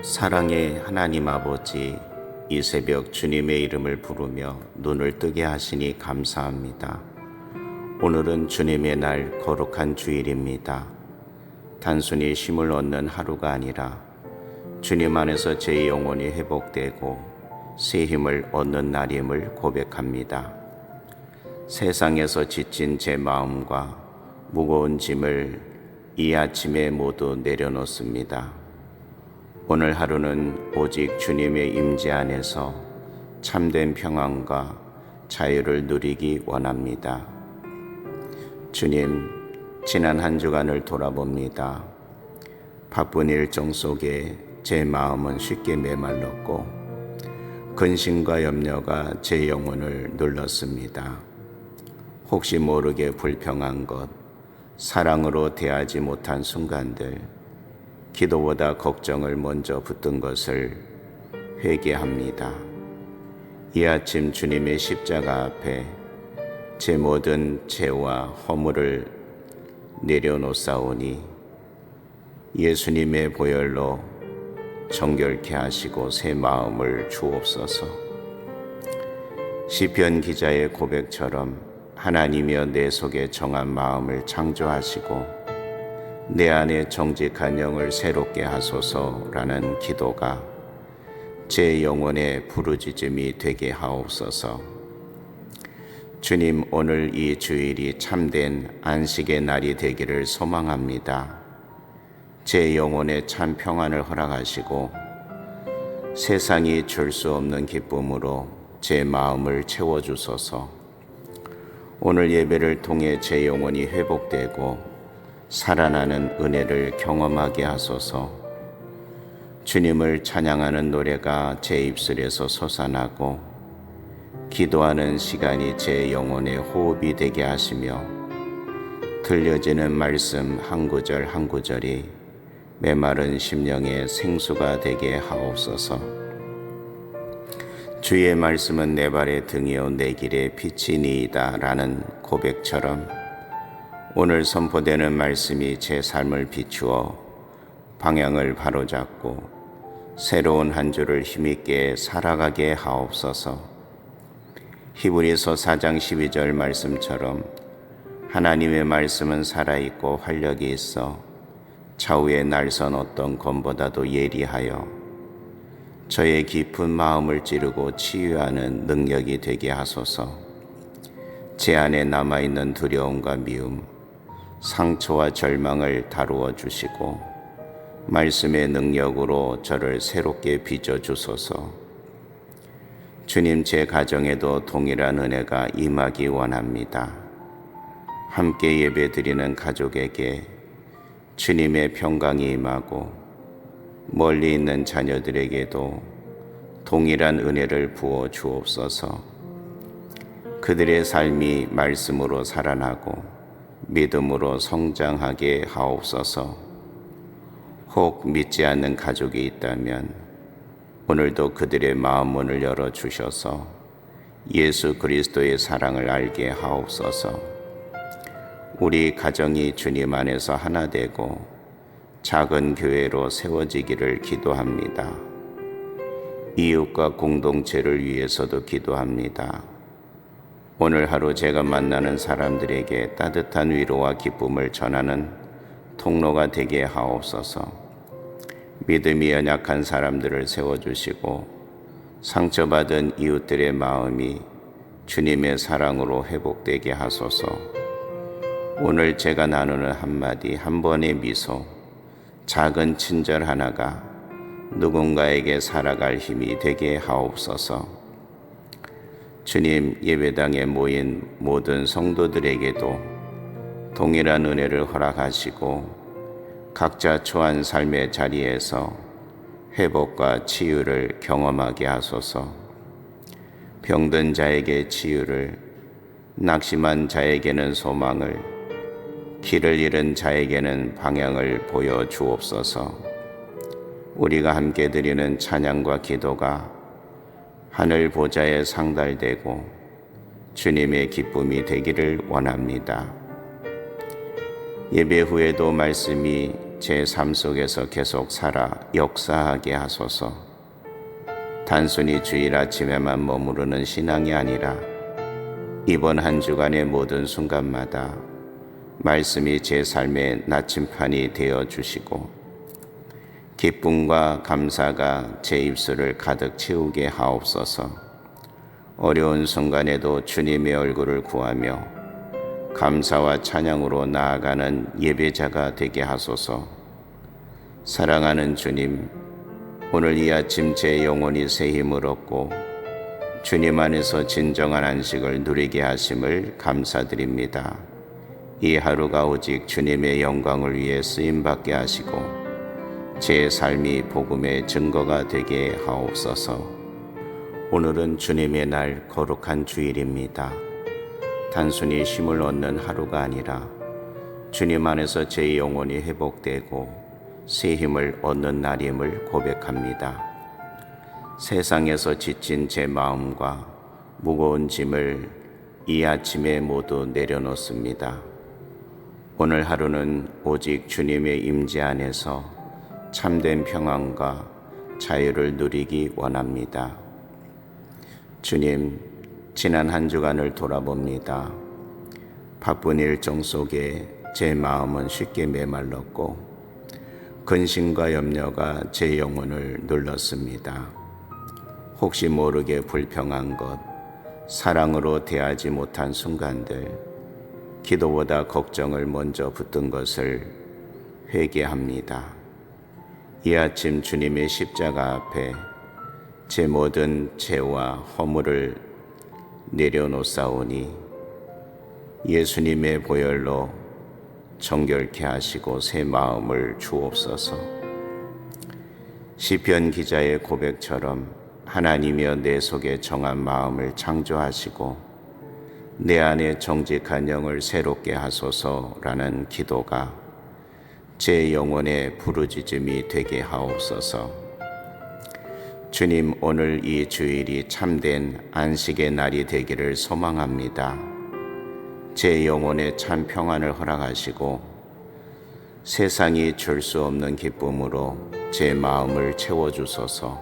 사랑의 하나님 아버지, 이 새벽 주님의 이름을 부르며 눈을 뜨게 하시니 감사합니다. 오늘은 주님의 날 거룩한 주일입니다. 단순히 쉼을 얻는 하루가 아니라 주님 안에서 제 영혼이 회복되고 새 힘을 얻는 날임을 고백합니다. 세상에서 지친 제 마음과 무거운 짐을 이 아침에 모두 내려놓습니다. 오늘 하루는 오직 주님의 임재 안에서 참된 평안과 자유를 누리기 원합니다. 주님, 지난 한 주간을 돌아봅니다. 바쁜 일정 속에 제 마음은 쉽게 메말랐고 근심과 염려가 제 영혼을 눌렀습니다. 혹시 모르게 불평한 것, 사랑으로 대하지 못한 순간들, 기도보다 걱정을 먼저 붙든 것을 회개합니다. 이 아침 주님의 십자가 앞에 제 모든 죄와 허물을 내려놓사오니 예수님의 보혈로 정결케 하시고 새 마음을 주옵소서. 시편 기자의 고백처럼 하나님이여 내 속에 정한 마음을 창조하시고 내 안에 정직한 영을 새롭게 하소서라는 기도가 제 영혼의 부르짖음이 되게 하옵소서. 주님, 오늘 이 주일이 참된 안식의 날이 되기를 소망합니다. 제 영혼에 참 평안을 허락하시고 세상이 줄 수 없는 기쁨으로 제 마음을 채워주소서. 오늘 예배를 통해 제 영혼이 회복되고 살아나는 은혜를 경험하게 하소서. 주님을 찬양하는 노래가 제 입술에서 솟아나고 기도하는 시간이 제 영혼의 호흡이 되게 하시며 들려지는 말씀 한 구절 한 구절이 메마른 심령의 생수가 되게 하옵소서. 주의 말씀은 내 발의 등이요 내 길의 빛이니이다 라는 고백처럼 오늘 선포되는 말씀이 제 삶을 비추어 방향을 바로잡고 새로운 한 주를 힘있게 살아가게 하옵소서. 히브리서 4장 12절 말씀처럼 하나님의 말씀은 살아있고 활력이 있어 좌우의 날선 어떤 검보다도 예리하여 저의 깊은 마음을 찌르고 치유하는 능력이 되게 하소서. 제 안에 남아있는 두려움과 미움, 상처와 절망을 다루어 주시고 말씀의 능력으로 저를 새롭게 빚어 주소서. 주님, 제 가정에도 동일한 은혜가 임하기 원합니다. 함께 예배드리는 가족에게 주님의 평강이 임하고 멀리 있는 자녀들에게도 동일한 은혜를 부어 주옵소서. 그들의 삶이 말씀으로 살아나고 믿음으로 성장하게 하옵소서. 혹 믿지 않는 가족이 있다면 오늘도 그들의 마음 문을 열어주셔서 예수 그리스도의 사랑을 알게 하옵소서. 우리 가정이 주님 안에서 하나 되고 작은 교회로 세워지기를 기도합니다. 이웃과 공동체를 위해서도 기도합니다. 오늘 하루 제가 만나는 사람들에게 따뜻한 위로와 기쁨을 전하는 통로가 되게 하옵소서. 믿음이 연약한 사람들을 세워주시고 상처받은 이웃들의 마음이 주님의 사랑으로 회복되게 하소서. 오늘 제가 나누는 한마디, 한 번의 미소, 작은 친절 하나가 누군가에게 살아갈 힘이 되게 하옵소서. 주님, 예배당에 모인 모든 성도들에게도 동일한 은혜를 허락하시고 각자 처한 삶의 자리에서 회복과 치유를 경험하게 하소서. 병든 자에게 치유를, 낙심한 자에게는 소망을, 길을 잃은 자에게는 방향을 보여 주옵소서. 우리가 함께 드리는 찬양과 기도가 하늘 보좌에 상달되고 주님의 기쁨이 되기를 원합니다. 예배 후에도 말씀이 제 삶 속에서 계속 살아 역사하게 하소서. 단순히 주일 아침에만 머무르는 신앙이 아니라 이번 한 주간의 모든 순간마다 말씀이 제 삶의 나침판이 되어 주시고 기쁨과 감사가 제 입술을 가득 채우게 하옵소서. 어려운 순간에도 주님의 얼굴을 구하며 감사와 찬양으로 나아가는 예배자가 되게 하소서. 사랑하는 주님, 오늘 이 아침 제 영혼이 새 힘을 얻고 주님 안에서 진정한 안식을 누리게 하심을 감사드립니다. 이 하루가 오직 주님의 영광을 위해 쓰임받게 하시고 제 삶이 복음의 증거가 되게 하옵소서. 오늘은 주님의 날 거룩한 주일입니다. 단순히 쉼을 얻는 하루가 아니라 주님 안에서 제 영혼이 회복되고 새 힘을 얻는 날임을 고백합니다. 세상에서 지친 제 마음과 무거운 짐을 이 아침에 모두 내려놓습니다. 오늘 하루는 오직 주님의 임재 안에서 참된 평안과 자유를 누리기 원합니다. 주님, 지난 한 주간을 돌아봅니다. 바쁜 일정 속에 제 마음은 쉽게 메말랐고 근심과 염려가 제 영혼을 눌렀습니다. 혹시 모르게 불평한 것, 사랑으로 대하지 못한 순간들, 기도보다 걱정을 먼저 붙든 것을 회개합니다. 이 아침 주님의 십자가 앞에 제 모든 죄와 허물을 내려놓사오니 예수님의 보혈로 정결케 하시고 새 마음을 주옵소서. 시편 기자의 고백처럼 하나님이여 내 속에 정한 마음을 창조하시고 내 안에 정직한 영을 새롭게 하소서라는 기도가 제 영혼의 부르짖음이 되게 하옵소서. 주님, 오늘 이 주일이 참된 안식의 날이 되기를 소망합니다. 제 영혼에 참 평안을 허락하시고 세상이 줄 수 없는 기쁨으로 제 마음을 채워주소서.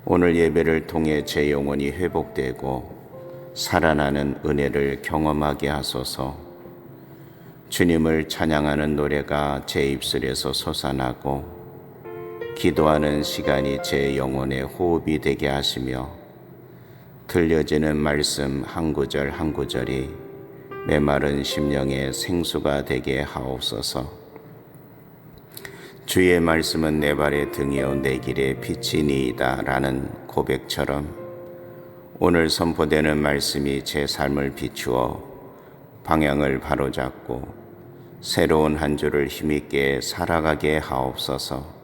오늘 예배를 통해 제 영혼이 회복되고 살아나는 은혜를 경험하게 하소서. 주님을 찬양하는 노래가 제 입술에서 솟아나고 기도하는 시간이 제 영혼의 호흡이 되게 하시며 들려지는 말씀 한 구절 한 구절이 메마른 심령의 생수가 되게 하옵소서. 주의 말씀은 내 발의 등이요 내 길의 빛이니이다 라는 고백처럼 오늘 선포되는 말씀이 제 삶을 비추어 방향을 바로잡고 새로운 한 주를 힘있게 살아가게 하옵소서.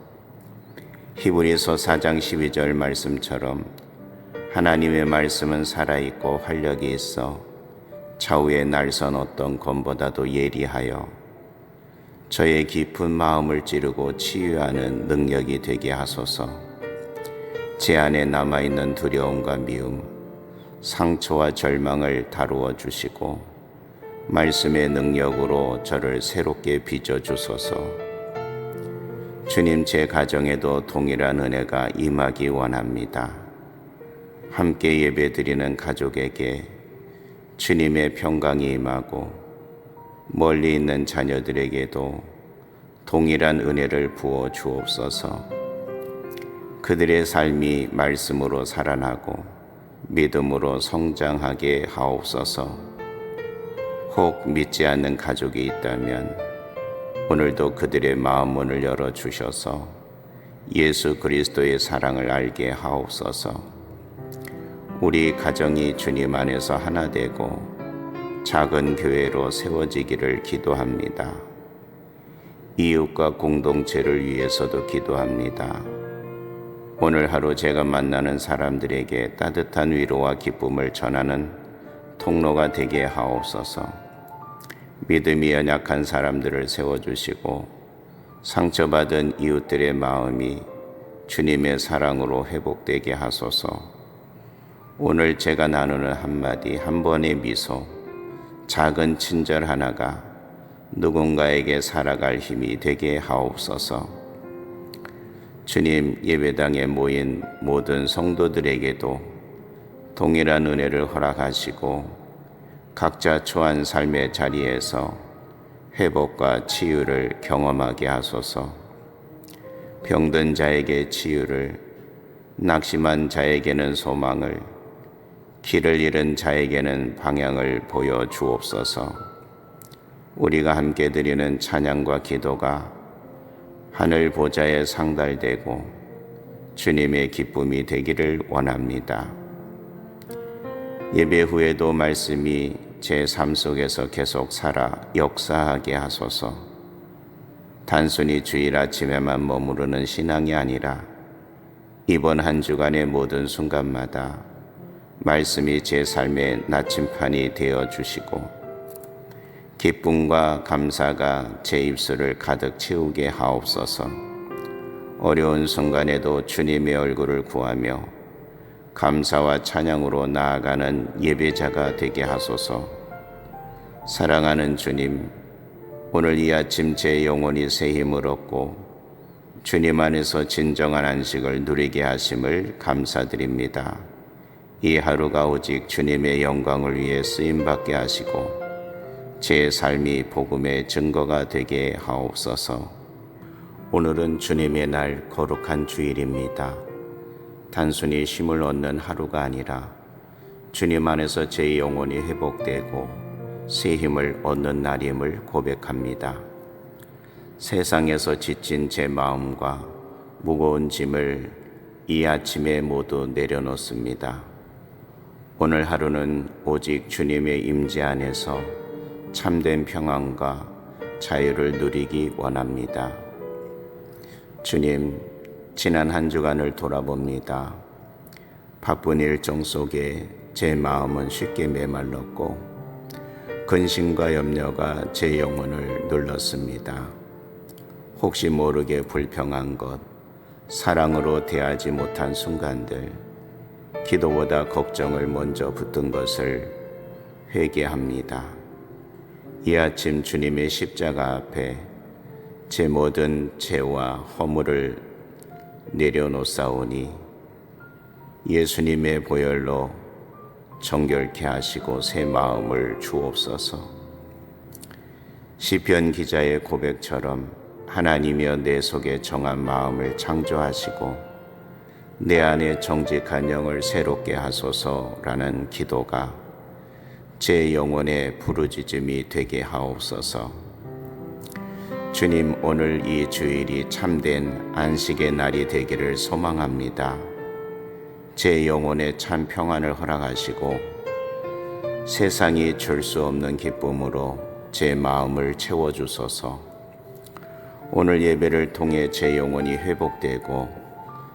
히브리서 4장 12절 말씀처럼 하나님의 말씀은 살아있고 활력이 있어 좌우의 날선 어떤 검보다도 예리하여 저의 깊은 마음을 찌르고 치유하는 능력이 되게 하소서. 제 안에 남아있는 두려움과 미움, 상처와 절망을 다루어 주시고 말씀의 능력으로 저를 새롭게 빚어주소서. 주님, 제 가정에도 동일한 은혜가 임하기 원합니다. 함께 예배드리는 가족에게 주님의 평강이 임하고 멀리 있는 자녀들에게도 동일한 은혜를 부어 주옵소서. 그들의 삶이 말씀으로 살아나고 믿음으로 성장하게 하옵소서. 혹 믿지 않는 가족이 있다면 오늘도 그들의 마음 문을 열어주셔서 예수 그리스도의 사랑을 알게 하옵소서. 우리 가정이 주님 안에서 하나 되고 작은 교회로 세워지기를 기도합니다. 이웃과 공동체를 위해서도 기도합니다. 오늘 하루 제가 만나는 사람들에게 따뜻한 위로와 기쁨을 전하는 통로가 되게 하옵소서. 믿음이 연약한 사람들을 세워주시고 상처받은 이웃들의 마음이 주님의 사랑으로 회복되게 하소서. 오늘 제가 나누는 한마디 한 번의 미소, 작은 친절 하나가 누군가에게 살아갈 힘이 되게 하옵소서. 주님, 예배당에 모인 모든 성도들에게도 동일한 은혜를 허락하시고 각자 처한 삶의 자리에서 회복과 치유를 경험하게 하소서. 병든 자에게 치유를, 낙심한 자에게는 소망을, 길을 잃은 자에게는 방향을 보여 주옵소서. 우리가 함께 드리는 찬양과 기도가 하늘 보좌에 상달되고 주님의 기쁨이 되기를 원합니다. 예배 후에도 말씀이 제 삶 속에서 계속 살아 역사하게 하소서. 단순히 주일 아침에만 머무르는 신앙이 아니라 이번 한 주간의 모든 순간마다 말씀이 제 삶의 나침판이 되어 주시고 기쁨과 감사가 제 입술을 가득 채우게 하옵소서. 어려운 순간에도 주님의 얼굴을 구하며 감사와 찬양으로 나아가는 예배자가 되게 하소서. 사랑하는 주님, 오늘 이 아침 제 영혼이 새 힘을 얻고 주님 안에서 진정한 안식을 누리게 하심을 감사드립니다. 이 하루가 오직 주님의 영광을 위해 쓰임받게 하시고 제 삶이 복음의 증거가 되게 하옵소서. 오늘은 주님의 날 거룩한 주일입니다. 단순히 쉼을 얻는 하루가 아니라 주님 안에서 제 영혼이 회복되고 새 힘을 얻는 날임을 고백합니다. 세상에서 지친 제 마음과 무거운 짐을 이 아침에 모두 내려놓습니다. 오늘 하루는 오직 주님의 임재 안에서 참된 평안과 자유를 누리기 원합니다. 주님, 지난 한 주간을 돌아봅니다. 바쁜 일정 속에 제 마음은 쉽게 메말랐고 근심과 염려가 제 영혼을 눌렀습니다. 혹시 모르게 불평한 것, 사랑으로 대하지 못한 순간들, 기도보다 걱정을 먼저 붙든 것을 회개합니다. 이 아침 주님의 십자가 앞에 제 모든 죄와 허물을 내려놓사오니 예수님의 보혈로 정결케 하시고 새 마음을 주옵소서. 시편 기자의 고백처럼 하나님이여 내 속에 정한 마음을 창조하시고 내 안에 정직한 영을 새롭게 하소서라는 기도가 제 영혼의 부르짖음이 되게 하옵소서. 주님, 오늘 이 주일이 참된 안식의 날이 되기를 소망합니다. 제 영혼에 참 평안을 허락하시고 세상이 줄 수 없는 기쁨으로 제 마음을 채워주소서. 오늘 예배를 통해 제 영혼이 회복되고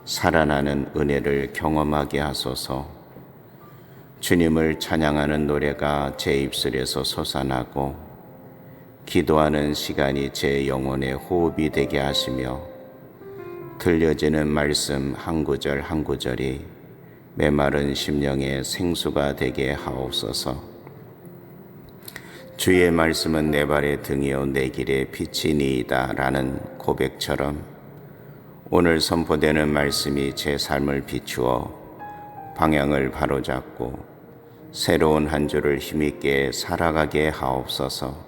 살아나는 은혜를 경험하게 하소서. 주님을 찬양하는 노래가 제 입술에서 솟아나고 기도하는 시간이 제 영혼의 호흡이 되게 하시며 들려지는 말씀 한 구절 한 구절이 메마른 심령의 생수가 되게 하옵소서. 주의 말씀은 내 발의 등이요 내 길의 빛이니이다 라는 고백처럼 오늘 선포되는 말씀이 제 삶을 비추어 방향을 바로잡고 새로운 한 주를 힘있게 살아가게 하옵소서.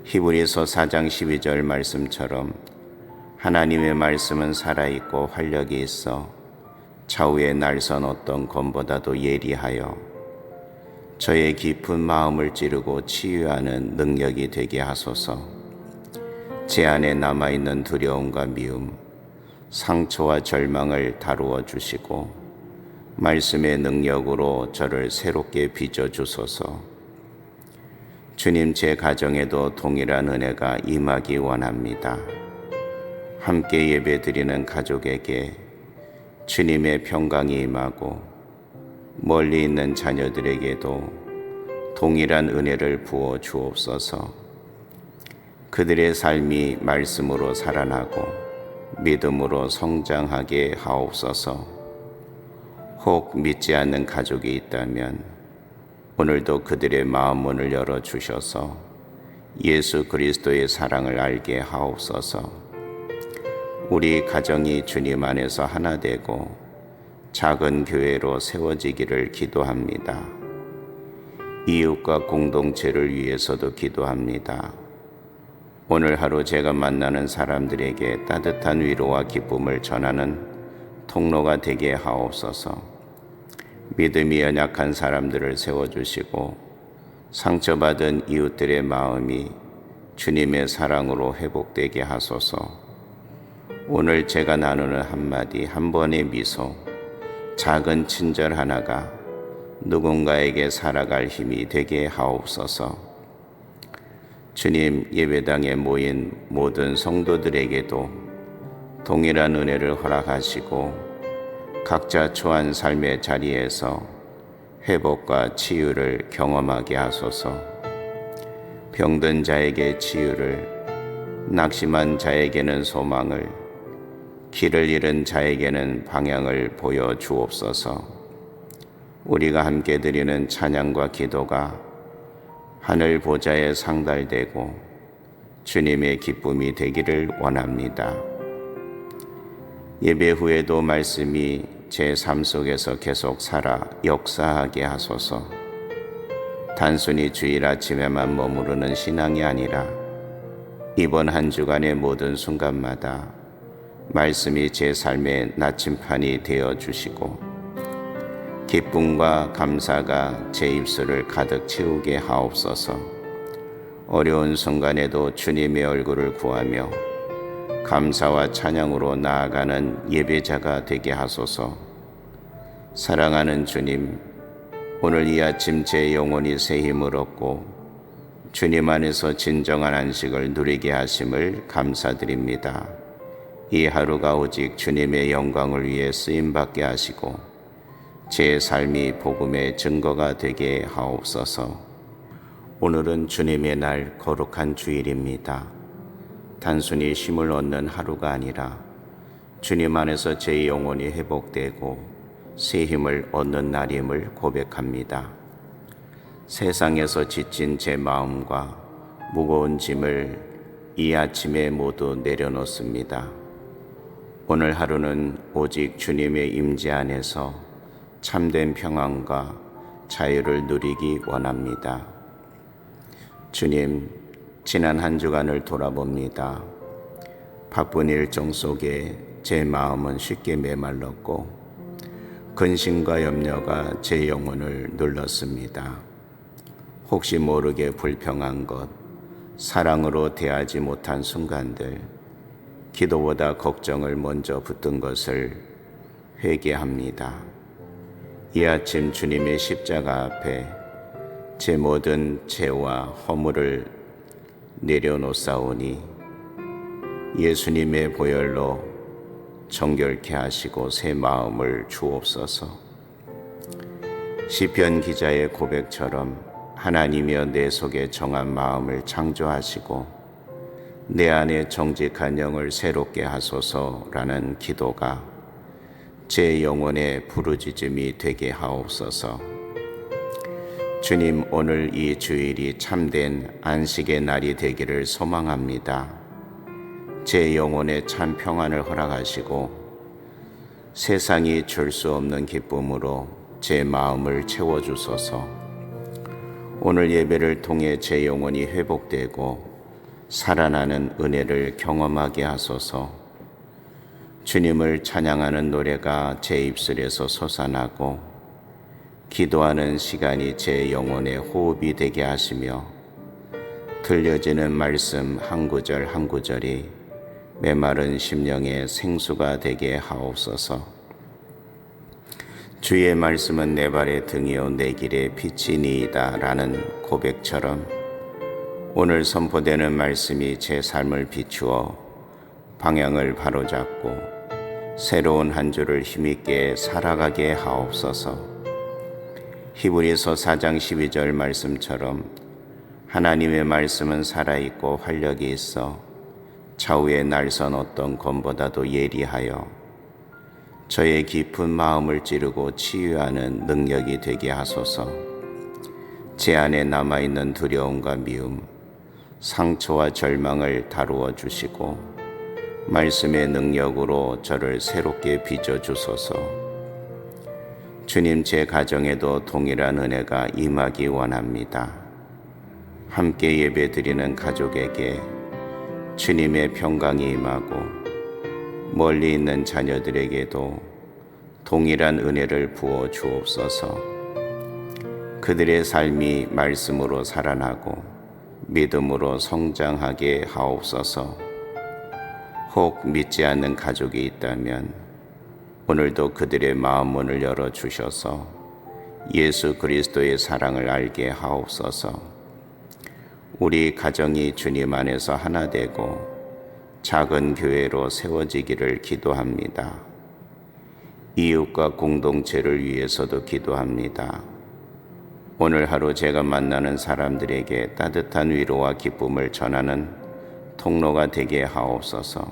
히브리서 4장 12절 말씀처럼 하나님의 말씀은 살아있고 활력이 있어 좌우의 날선 어떤 검보다도 예리하여 저의 깊은 마음을 찌르고 치유하는 능력이 되게 하소서. 제 안에 남아있는 두려움과 미움, 상처와 절망을 다루어 주시고 말씀의 능력으로 저를 새롭게 빚어주소서. 주님, 제 가정에도 동일한 은혜가 임하기 원합니다. 함께 예배드리는 가족에게 주님의 평강이 임하고 멀리 있는 자녀들에게도 동일한 은혜를 부어 주옵소서. 그들의 삶이 말씀으로 살아나고 믿음으로 성장하게 하옵소서. 혹 믿지 않는 가족이 있다면 오늘도 그들의 마음 문을 열어주셔서 예수 그리스도의 사랑을 알게 하옵소서. 우리 가정이 주님 안에서 하나 되고 작은 교회로 세워지기를 기도합니다. 이웃과 공동체를 위해서도 기도합니다. 오늘 하루 제가 만나는 사람들에게 따뜻한 위로와 기쁨을 전하는 통로가 되게 하옵소서. 믿음이 연약한 사람들을 세워주시고 상처받은 이웃들의 마음이 주님의 사랑으로 회복되게 하소서. 오늘 제가 나누는 한마디, 한 번의 미소, 작은 친절 하나가 누군가에게 살아갈 힘이 되게 하옵소서. 주님, 예배당에 모인 모든 성도들에게도 동일한 은혜를 허락하시고 각자 처한 삶의 자리에서 회복과 치유를 경험하게 하소서. 병든 자에게 치유를, 낙심한 자에게는 소망을, 길을 잃은 자에게는 방향을 보여 주옵소서. 우리가 함께 드리는 찬양과 기도가 하늘 보좌에 상달되고 주님의 기쁨이 되기를 원합니다. 예배 후에도 말씀이 제 삶 속에서 계속 살아 역사하게 하소서. 단순히 주일 아침에만 머무르는 신앙이 아니라 이번 한 주간의 모든 순간마다 말씀이 제 삶의 나침판이 되어 주시고 기쁨과 감사가 제 입술을 가득 채우게 하옵소서. 어려운 순간에도 주님의 얼굴을 구하며 감사와 찬양으로 나아가는 예배자가 되게 하소서. 사랑하는 주님, 오늘 이 아침 제 영혼이 새 힘을 얻고 주님 안에서 진정한 안식을 누리게 하심을 감사드립니다. 이 하루가 오직 주님의 영광을 위해 쓰임받게 하시고 제 삶이 복음의 증거가 되게 하옵소서. 오늘은 주님의 날, 거룩한 주일입니다. 단순히 쉼을 얻는 하루가 아니라 주님 안에서 제 영혼이 회복되고 새 힘을 얻는 날임을 고백합니다. 세상에서 지친 제 마음과 무거운 짐을 이 아침에 모두 내려놓습니다. 오늘 하루는 오직 주님의 임재 안에서 참된 평안과 자유를 누리기 원합니다. 주님, 지난 한 주간을 돌아봅니다. 바쁜 일정 속에 제 마음은 쉽게 메말랐고 근심과 염려가 제 영혼을 눌렀습니다. 혹시 모르게 불평한 것, 사랑으로 대하지 못한 순간들, 기도보다 걱정을 먼저 붙든 것을 회개합니다. 이 아침 주님의 십자가 앞에 제 모든 죄와 허물을 내려놓사오니 예수님의 보혈로 정결케 하시고 새 마음을 주옵소서. 시편 기자의 고백처럼 하나님이여 내 속에 정한 마음을 창조하시고 내 안에 정직한 영을 새롭게 하소서라는 기도가 제 영혼의 부르짖음이 되게 하옵소서. 주님, 오늘 이 주일이 참된 안식의 날이 되기를 소망합니다. 제 영혼에 참 평안을 허락하시고 세상이 줄 수 없는 기쁨으로 제 마음을 채워주소서. 오늘 예배를 통해 제 영혼이 회복되고 살아나는 은혜를 경험하게 하소서. 주님을 찬양하는 노래가 제 입술에서 솟아나고 기도하는 시간이 제 영혼의 호흡이 되게 하시며 들려지는 말씀 한 구절 한 구절이 메마른 심령의 생수가 되게 하옵소서. 주의 말씀은 내 발의 등이요 내 길의 빛이니이다 라는 고백처럼 오늘 선포되는 말씀이 제 삶을 비추어 방향을 바로잡고 새로운 한 주를 힘있게 살아가게 하옵소서. 히브리서 4장 12절 말씀처럼 하나님의 말씀은 살아있고 활력이 있어 좌우의 날선 어떤 검보다도 예리하여 저의 깊은 마음을 찌르고 치유하는 능력이 되게 하소서. 제 안에 남아있는 두려움과 미움, 상처와 절망을 다루어 주시고 말씀의 능력으로 저를 새롭게 빚어 주소서. 주님, 제 가정에도 동일한 은혜가 임하기 원합니다. 함께 예배드리는 가족에게 주님의 평강이 임하고 멀리 있는 자녀들에게도 동일한 은혜를 부어 주옵소서. 그들의 삶이 말씀으로 살아나고 믿음으로 성장하게 하옵소서. 혹 믿지 않는 가족이 있다면 오늘도 그들의 마음 문을 열어주셔서 예수 그리스도의 사랑을 알게 하옵소서. 우리 가정이 주님 안에서 하나 되고 작은 교회로 세워지기를 기도합니다. 이웃과 공동체를 위해서도 기도합니다. 오늘 하루 제가 만나는 사람들에게 따뜻한 위로와 기쁨을 전하는 통로가 되게 하옵소서.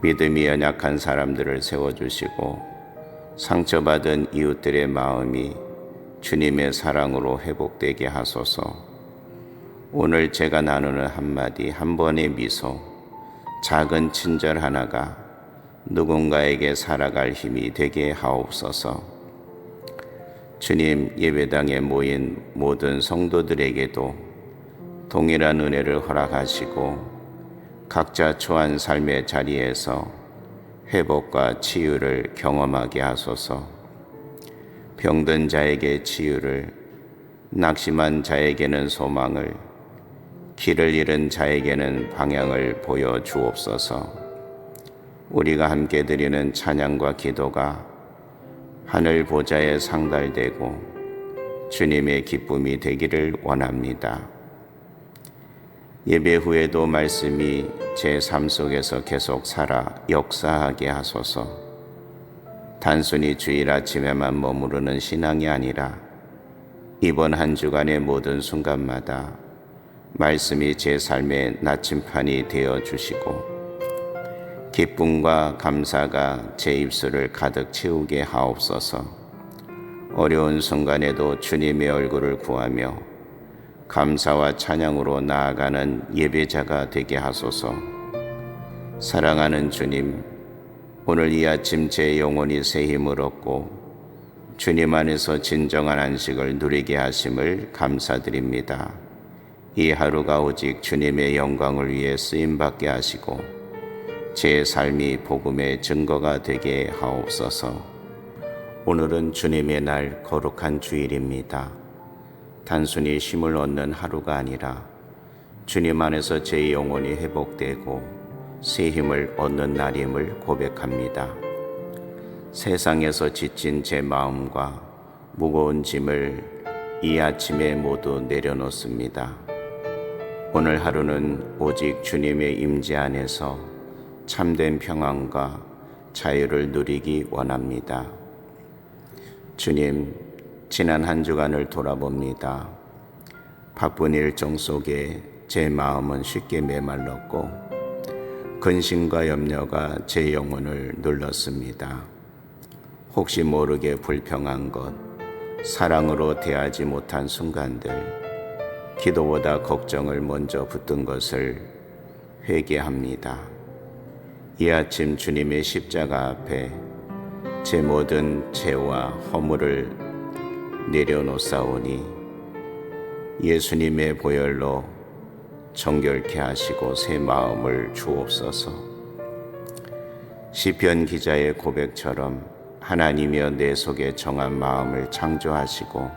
믿음이 연약한 사람들을 세워주시고 상처받은 이웃들의 마음이 주님의 사랑으로 회복되게 하소서. 오늘 제가 나누는 한마디, 한 번의 미소, 작은 친절 하나가 누군가에게 살아갈 힘이 되게 하옵소서. 주님, 예배당에 모인 모든 성도들에게도 동일한 은혜를 허락하시고 각자 처한 삶의 자리에서 회복과 치유를 경험하게 하소서. 병든 자에게 치유를, 낙심한 자에게는 소망을, 길을 잃은 자에게는 방향을 보여 주옵소서. 우리가 함께 드리는 찬양과 기도가 하늘 보좌에 상달되고 주님의 기쁨이 되기를 원합니다. 예배 후에도 말씀이 제 삶 속에서 계속 살아 역사하게 하소서. 단순히 주일 아침에만 머무르는 신앙이 아니라 이번 한 주간의 모든 순간마다 말씀이 제 삶의 나침판이 되어 주시고 기쁨과 감사가 제 입술을 가득 채우게 하옵소서. 어려운 순간에도 주님의 얼굴을 구하며 감사와 찬양으로 나아가는 예배자가 되게 하소서. 사랑하는 주님, 오늘 이 아침 제 영혼이 새 힘을 얻고 주님 안에서 진정한 안식을 누리게 하심을 감사드립니다. 이 하루가 오직 주님의 영광을 위해 쓰임받게 하시고 제 삶이 복음의 증거가 되게 하옵소서. 오늘은 주님의 날, 거룩한 주일입니다. 단순히 쉼을 얻는 하루가 아니라 주님 안에서 제 영혼이 회복되고 새 힘을 얻는 날임을 고백합니다. 세상에서 지친 제 마음과 무거운 짐을 이 아침에 모두 내려놓습니다. 오늘 하루는 오직 주님의 임재 안에서 참된 평안과 자유를 누리기 원합니다. 주님, 지난 한 주간을 돌아봅니다. 바쁜 일정 속에 제 마음은 쉽게 메말랐고 근심과 염려가 제 영혼을 눌렀습니다. 혹시 모르게 불평한 것, 사랑으로 대하지 못한 순간들, 기도보다 걱정을 먼저 붙든 것을 회개합니다. 이 아침 주님의 십자가 앞에 제 모든 죄와 허물을 내려놓사오니 예수님의 보혈로 정결케 하시고 새 마음을 주옵소서. 시편 기자의 고백처럼 하나님이여 내 속에 정한 마음을 창조하시고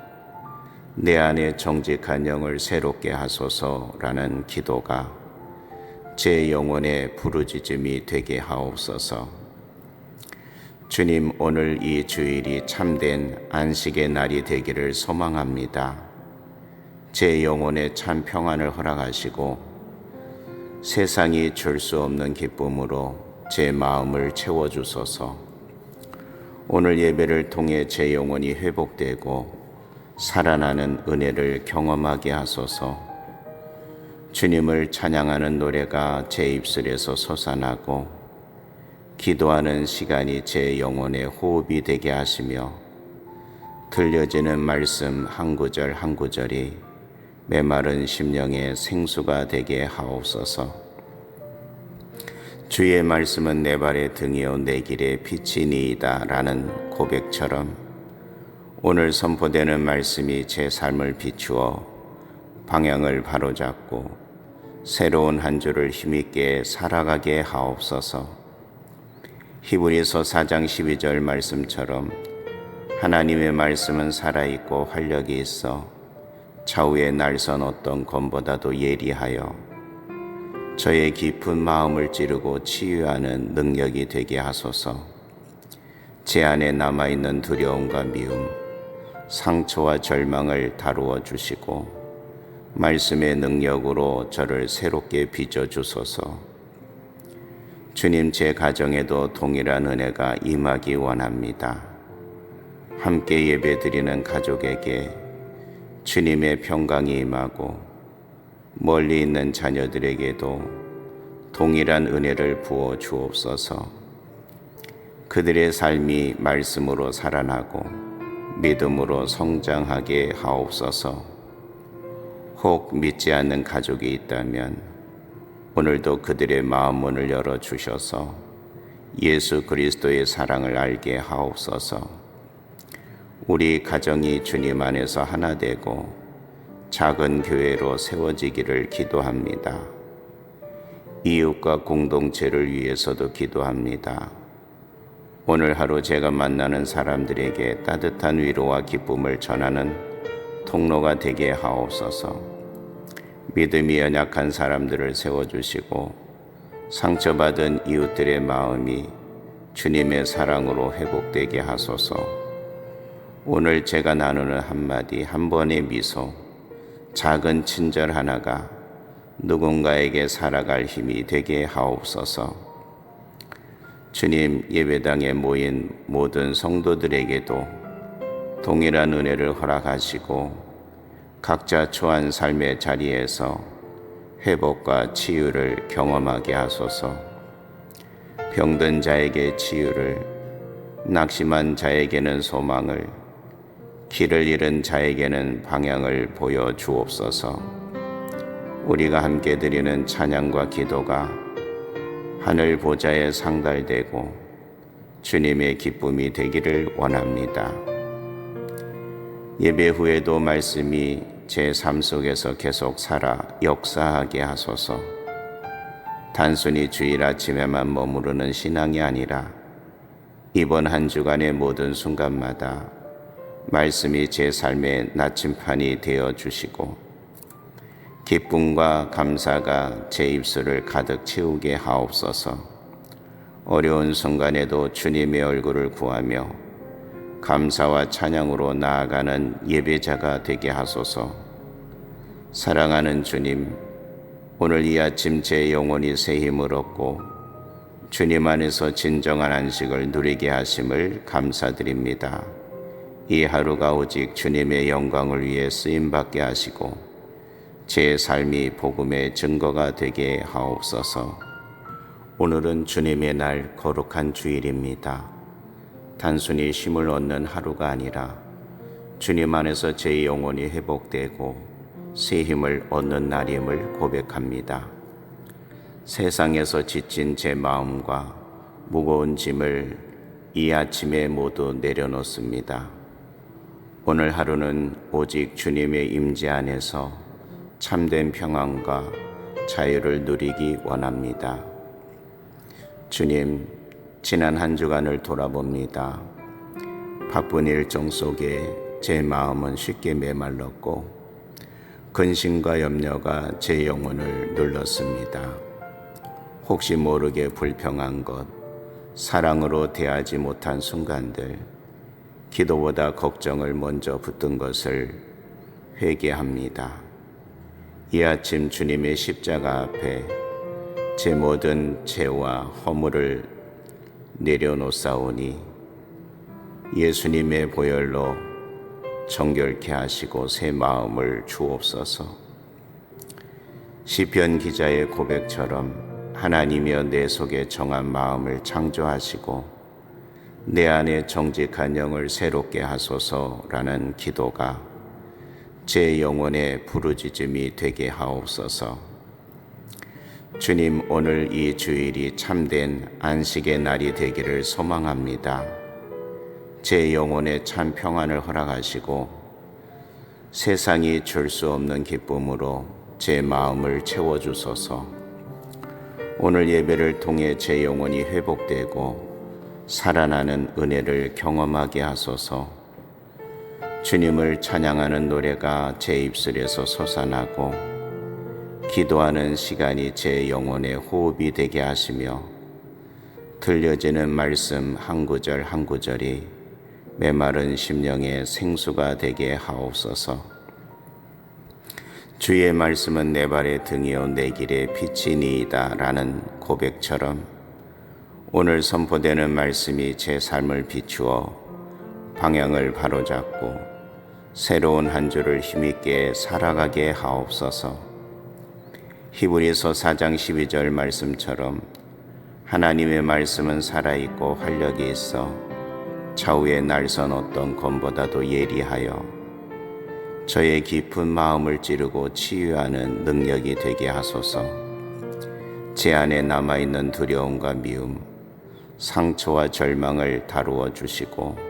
내 안에 정직한 영을 새롭게 하소서라는 기도가 제 영혼의 부르짖음이 되게 하옵소서. 주님, 오늘 이 주일이 참된 안식의 날이 되기를 소망합니다. 제 영혼에 참 평안을 허락하시고 세상이 줄 수 없는 기쁨으로 제 마음을 채워주소서. 오늘 예배를 통해 제 영혼이 회복되고 살아나는 은혜를 경험하게 하소서. 주님을 찬양하는 노래가 제 입술에서 솟아나고 기도하는 시간이 제 영혼의 호흡이 되게 하시며 들려지는 말씀 한 구절 한 구절이 메마른 심령의 생수가 되게 하옵소서. 주의 말씀은 내 발의 등이요 내 길의 빛이니이다 라는 고백처럼 오늘 선포되는 말씀이 제 삶을 비추어 방향을 바로잡고 새로운 한 주를 힘있게 살아가게 하옵소서. 히브리서 4장 12절 말씀처럼 하나님의 말씀은 살아있고 활력이 있어 좌우의 날선 어떤 검보다도 예리하여 저의 깊은 마음을 찌르고 치유하는 능력이 되게 하소서. 제 안에 남아있는 두려움과 미움, 상처와 절망을 다루어 주시고 말씀의 능력으로 저를 새롭게 빚어주소서. 주님, 제 가정에도 동일한 은혜가 임하기 원합니다. 함께 예배드리는 가족에게 주님의 평강이 임하고 멀리 있는 자녀들에게도 동일한 은혜를 부어 주옵소서. 그들의 삶이 말씀으로 살아나고 믿음으로 성장하게 하옵소서. 혹 믿지 않는 가족이 있다면 오늘도 그들의 마음 문을 열어주셔서 예수 그리스도의 사랑을 알게 하옵소서. 우리 가정이 주님 안에서 하나 되고 작은 교회로 세워지기를 기도합니다. 이웃과 공동체를 위해서도 기도합니다. 오늘 하루 제가 만나는 사람들에게 따뜻한 위로와 기쁨을 전하는 통로가 되게 하옵소서. 믿음이 연약한 사람들을 세워주시고 상처받은 이웃들의 마음이 주님의 사랑으로 회복되게 하소서. 오늘 제가 나누는 한마디, 한 번의 미소, 작은 친절 하나가 누군가에게 살아갈 힘이 되게 하옵소서. 주님, 예배당에 모인 모든 성도들에게도 동일한 은혜를 허락하시고 각자 처한 삶의 자리에서 회복과 치유를 경험하게 하소서. 병든 자에게 치유를, 낙심한 자에게는 소망을, 길을 잃은 자에게는 방향을 보여 주옵소서. 우리가 함께 드리는 찬양과 기도가 하늘 보좌에 상달되고 주님의 기쁨이 되기를 원합니다. 예배 후에도 말씀이 제 삶 속에서 계속 살아 역사하게 하소서. 단순히 주일 아침에만 머무르는 신앙이 아니라 이번 한 주간의 모든 순간마다 말씀이 제 삶의 나침판이 되어 주시고 기쁨과 감사가 제 입술을 가득 채우게 하옵소서. 어려운 순간에도 주님의 얼굴을 구하며 감사와 찬양으로 나아가는 예배자가 되게 하소서. 사랑하는 주님, 오늘 이 아침 제 영혼이 새 힘을 얻고 주님 안에서 진정한 안식을 누리게 하심을 감사드립니다. 이 하루가 오직 주님의 영광을 위해 쓰임받게 하시고 제 삶이 복음의 증거가 되게 하옵소서. 오늘은 주님의 날 거룩한 주일입니다. 단순히 쉼을 얻는 하루가 아니라 주님 안에서 제 영혼이 회복되고 새 힘을 얻는 날임을 고백합니다. 세상에서 지친 제 마음과 무거운 짐을 이 아침에 모두 내려놓습니다. 오늘 하루는 오직 주님의 임재 안에서 참된 평안과 자유를 누리기 원합니다. 주님, 지난 한 주간을 돌아봅니다. 바쁜 일정 속에 제 마음은 쉽게 메말랐고 근심과 염려가 제 영혼을 눌렀습니다. 혹시 모르게 불평한 것, 사랑으로 대하지 못한 순간들, 기도보다 걱정을 먼저 붙든 것을 회개합니다. 이 아침 주님의 십자가 앞에 제 모든 죄와 허물을 내려놓사오니 예수님의 보혈로 정결케 하시고 새 마음을 주옵소서. 시편 기자의 고백처럼 하나님이여 내 속에 정한 마음을 창조하시고 내 안에 정직한 영을 새롭게 하소서라는 기도가 제 영혼의 부르짖음이 되게 하옵소서. 주님, 오늘 이 주일이 참된 안식의 날이 되기를 소망합니다. 제 영혼에 참 평안을 허락하시고 세상이 줄 수 없는 기쁨으로 제 마음을 채워주소서. 오늘 예배를 통해 제 영혼이 회복되고 살아나는 은혜를 경험하게 하소서. 주님을 찬양하는 노래가 제 입술에서 솟아나고 기도하는 시간이 제 영혼의 호흡이 되게 하시며 들려지는 말씀 한 구절 한 구절이 메마른 심령의 생수가 되게 하옵소서. 주의 말씀은 내 발의 등이요 내 길의 빛이니이다 라는 고백처럼 오늘 선포되는 말씀이 제 삶을 비추어 방향을 바로잡고 새로운 한 주를 힘있게 살아가게 하옵소서. 히브리서 4장 12절 말씀처럼 하나님의 말씀은 살아있고 활력이 있어 좌우의 날선 어떤 검보다도 예리하여 저의 깊은 마음을 찌르고 치유하는 능력이 되게 하소서. 제 안에 남아있는 두려움과 미움, 상처와 절망을 다루어 주시고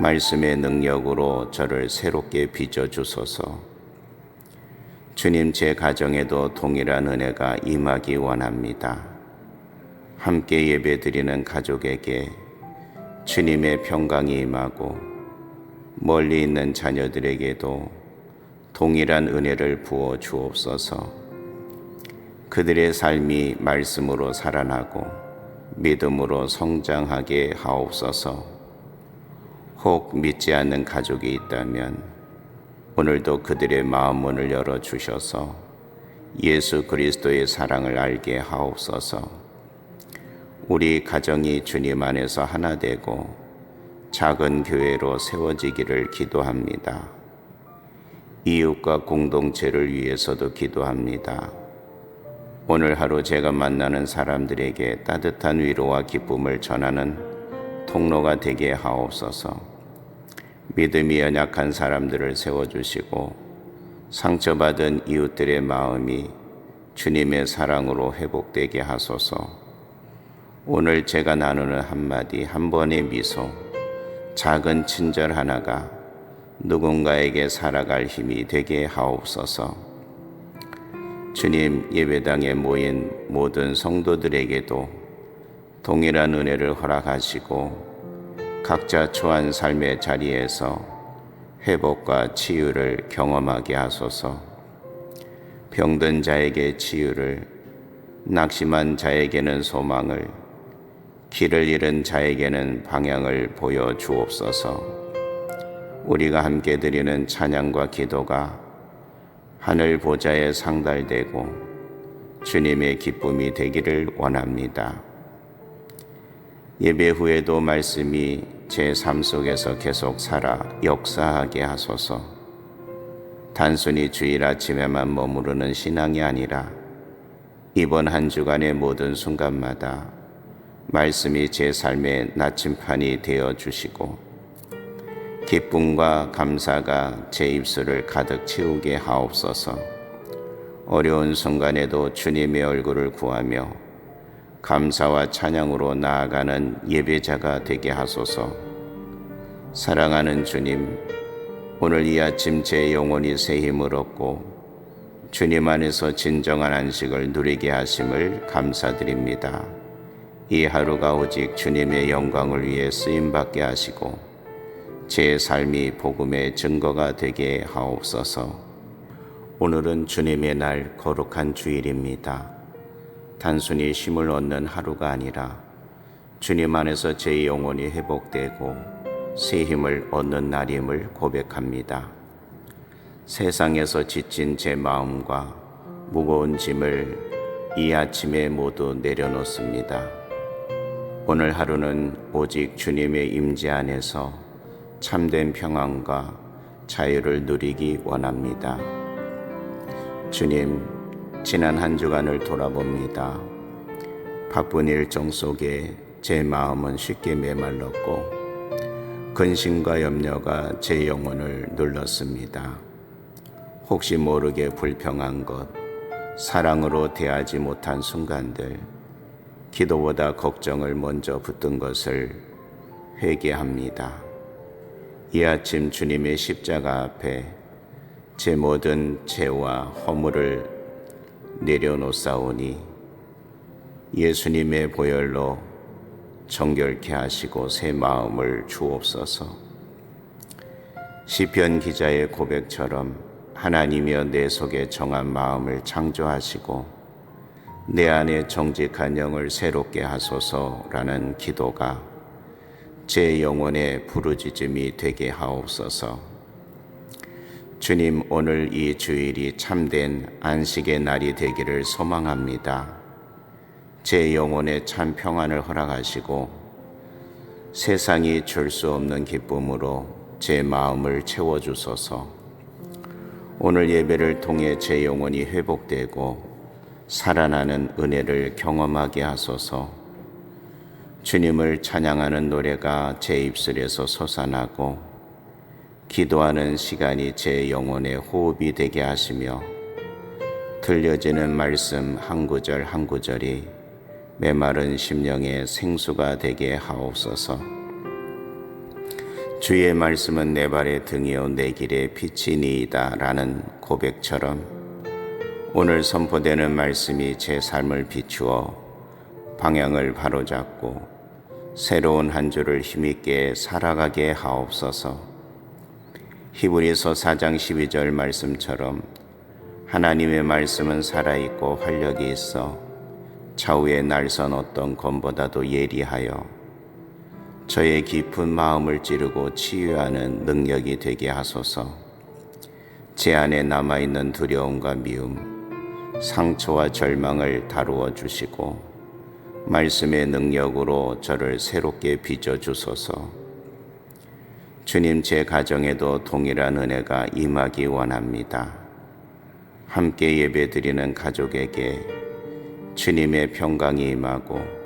말씀의 능력으로 저를 새롭게 빚어주소서. 주님, 제 가정에도 동일한 은혜가 임하기 원합니다. 함께 예배드리는 가족에게 주님의 평강이 임하고 멀리 있는 자녀들에게도 동일한 은혜를 부어 주옵소서. 그들의 삶이 말씀으로 살아나고 믿음으로 성장하게 하옵소서. 혹 믿지 않는 가족이 있다면 오늘도 그들의 마음 문을 열어주셔서 예수 그리스도의 사랑을 알게 하옵소서. 우리 가정이 주님 안에서 하나 되고 작은 교회로 세워지기를 기도합니다. 이웃과 공동체를 위해서도 기도합니다. 오늘 하루 제가 만나는 사람들에게 따뜻한 위로와 기쁨을 전하는 통로가 되게 하옵소서. 믿음이 연약한 사람들을 세워주시고 상처받은 이웃들의 마음이 주님의 사랑으로 회복되게 하소서. 오늘 제가 나누는 한마디, 한 번의 미소, 작은 친절 하나가 누군가에게 살아갈 힘이 되게 하옵소서. 주님, 예배당에 모인 모든 성도들에게도 동일한 은혜를 허락하시고 각자 처한 삶의 자리에서 회복과 치유를 경험하게 하소서. 병든 자에게 치유를, 낙심한 자에게는 소망을, 길을 잃은 자에게는 방향을 보여 주옵소서. 우리가 함께 드리는 찬양과 기도가 하늘 보좌에 상달되고 주님의 기쁨이 되기를 원합니다. 예배 후에도 말씀이 제 삶 속에서 계속 살아 역사하게 하소서. 단순히 주일 아침에만 머무르는 신앙이 아니라 이번 한 주간의 모든 순간마다 말씀이 제 삶의 나침판이 되어 주시고 기쁨과 감사가 제 입술을 가득 채우게 하옵소서. 어려운 순간에도 주님의 얼굴을 구하며 감사와 찬양으로 나아가는 예배자가 되게 하소서. 사랑하는 주님, 오늘 이 아침 제 영혼이 새 힘을 얻고 주님 안에서 진정한 안식을 누리게 하심을 감사드립니다. 이 하루가 오직 주님의 영광을 위해 쓰임받게 하시고 제 삶이 복음의 증거가 되게 하옵소서. 오늘은 주님의 날 거룩한 주일입니다. 단순히 쉼을 얻는 하루가 아니라 주님 안에서 제 영혼이 회복되고 새 힘을 얻는 날임을 고백합니다. 세상에서 지친 제 마음과 무거운 짐을 이 아침에 모두 내려놓습니다. 오늘 하루는 오직 주님의 임재 안에서 참된 평안과 자유를 누리기 원합니다. 주님, 지난 한 주간을 돌아봅니다. 바쁜 일정 속에 제 마음은 쉽게 메말랐고 근심과 염려가 제 영혼을 눌렀습니다. 혹시 모르게 불평한 것, 사랑으로 대하지 못한 순간들, 기도보다 걱정을 먼저 붙든 것을 회개합니다. 이 아침 주님의 십자가 앞에 제 모든 죄와 허물을 내려놓사오니 예수님의 보혈로 정결케 하시고 새 마음을 주옵소서. 시편 기자의 고백처럼 하나님이여 내 속에 정한 마음을 창조하시고 내 안에 정직한 영을 새롭게 하소서라는 기도가 제 영혼의 부르짖음이 되게 하옵소서. 주님, 오늘 이 주일이 참된 안식의 날이 되기를 소망합니다. 제 영혼에 참 평안을 허락하시고 세상이 줄 수 없는 기쁨으로 제 마음을 채워주소서. 오늘 예배를 통해 제 영혼이 회복되고 살아나는 은혜를 경험하게 하소서. 주님을 찬양하는 노래가 제 입술에서 솟아나고 기도하는 시간이 제 영혼의 호흡이 되게 하시며 들려지는 말씀 한 구절 한 구절이 메마른 심령의 생수가 되게 하옵소서. 주의 말씀은 내 발의 등이요 내 길의 빛이니이다 라는 고백처럼 오늘 선포되는 말씀이 제 삶을 비추어 방향을 바로잡고 새로운 한 주를 힘있게 살아가게 하옵소서. 히브리서 4장 12절 말씀처럼 하나님의 말씀은 살아있고 활력이 있어 좌우의 날선 어떤 검보다도 예리하여 저의 깊은 마음을 찌르고 치유하는 능력이 되게 하소서. 제 안에 남아있는 두려움과 미움, 상처와 절망을 다루어 주시고 말씀의 능력으로 저를 새롭게 빚어주소서. 주님, 제 가정에도 동일한 은혜가 임하기 원합니다. 함께 예배드리는 가족에게 주님의 평강이 임하고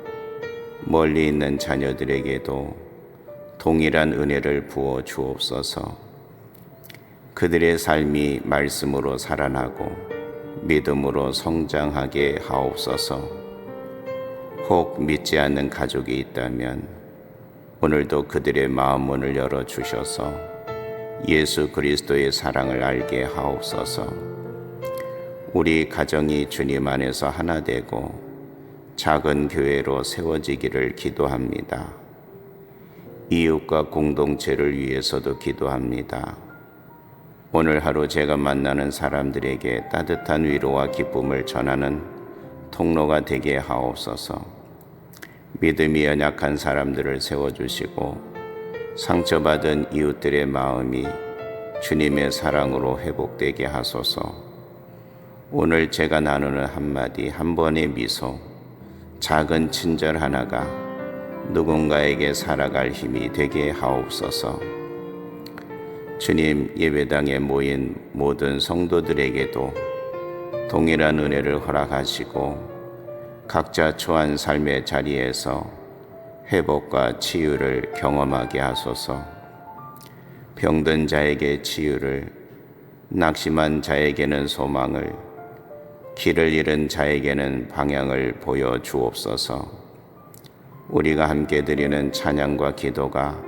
멀리 있는 자녀들에게도 동일한 은혜를 부어 주옵소서. 그들의 삶이 말씀으로 살아나고 믿음으로 성장하게 하옵소서. 혹 믿지 않는 가족이 있다면 오늘도 그들의 마음 문을 열어주셔서 예수 그리스도의 사랑을 알게 하옵소서. 우리 가정이 주님 안에서 하나 되고 작은 교회로 세워지기를 기도합니다. 이웃과 공동체를 위해서도 기도합니다. 오늘 하루 제가 만나는 사람들에게 따뜻한 위로와 기쁨을 전하는 통로가 되게 하옵소서. 믿음이 연약한 사람들을 세워주시고 상처받은 이웃들의 마음이 주님의 사랑으로 회복되게 하소서. 오늘 제가 나누는 한마디, 한 번의 미소, 작은 친절 하나가 누군가에게 살아갈 힘이 되게 하옵소서. 주님, 예배당에 모인 모든 성도들에게도 동일한 은혜를 허락하시고 각자 처한 삶의 자리에서 회복과 치유를 경험하게 하소서. 병든 자에게 치유를, 낙심한 자에게는 소망을, 길을 잃은 자에게는 방향을 보여 주옵소서. 우리가 함께 드리는 찬양과 기도가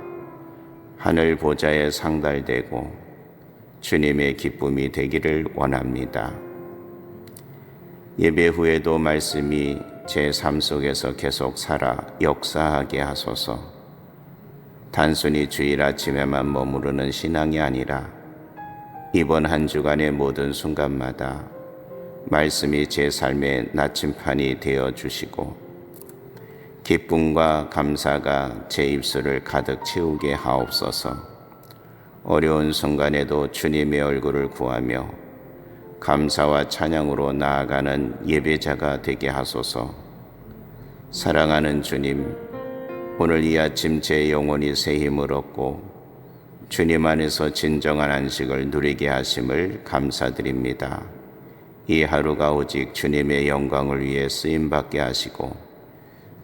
하늘 보좌에 상달되고 주님의 기쁨이 되기를 원합니다. 예배 후에도 말씀이 제 삶 속에서 계속 살아 역사하게 하소서. 단순히 주일 아침에만 머무르는 신앙이 아니라 이번 한 주간의 모든 순간마다 말씀이 제 삶의 나침판이 되어 주시고 기쁨과 감사가 제 입술을 가득 채우게 하옵소서. 어려운 순간에도 주님의 얼굴을 구하며 감사와 찬양으로 나아가는 예배자가 되게 하소서. 사랑하는 주님, 오늘 이 아침 제 영혼이 새 힘을 얻고 주님 안에서 진정한 안식을 누리게 하심을 감사드립니다. 이 하루가 오직 주님의 영광을 위해 쓰임받게 하시고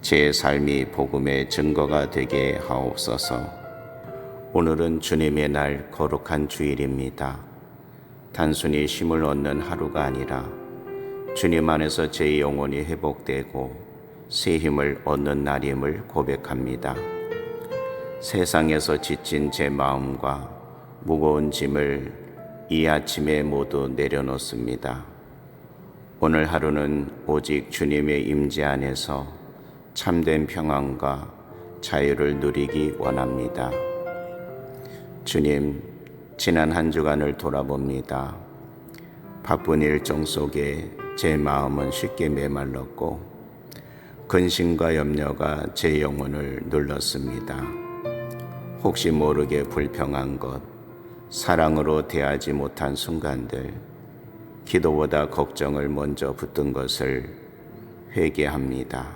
제 삶이 복음의 증거가 되게 하옵소서. 오늘은 주님의 날 거룩한 주일입니다. 단순히 쉼을 얻는 하루가 아니라 주님 안에서 제 영혼이 회복되고 새 힘을 얻는 날임을 고백합니다. 세상에서 지친 제 마음과 무거운 짐을 이 아침에 모두 내려놓습니다. 오늘 하루는 오직 주님의 임재 안에서 참된 평안과 자유를 누리기 원합니다. 주님, 지난 한 주간을 돌아봅니다. 바쁜 일정 속에 제 마음은 쉽게 메말랐고 근심과 염려가 제 영혼을 눌렀습니다. 혹시 모르게 불평한 것, 사랑으로 대하지 못한 순간들, 기도보다 걱정을 먼저 붙든 것을 회개합니다.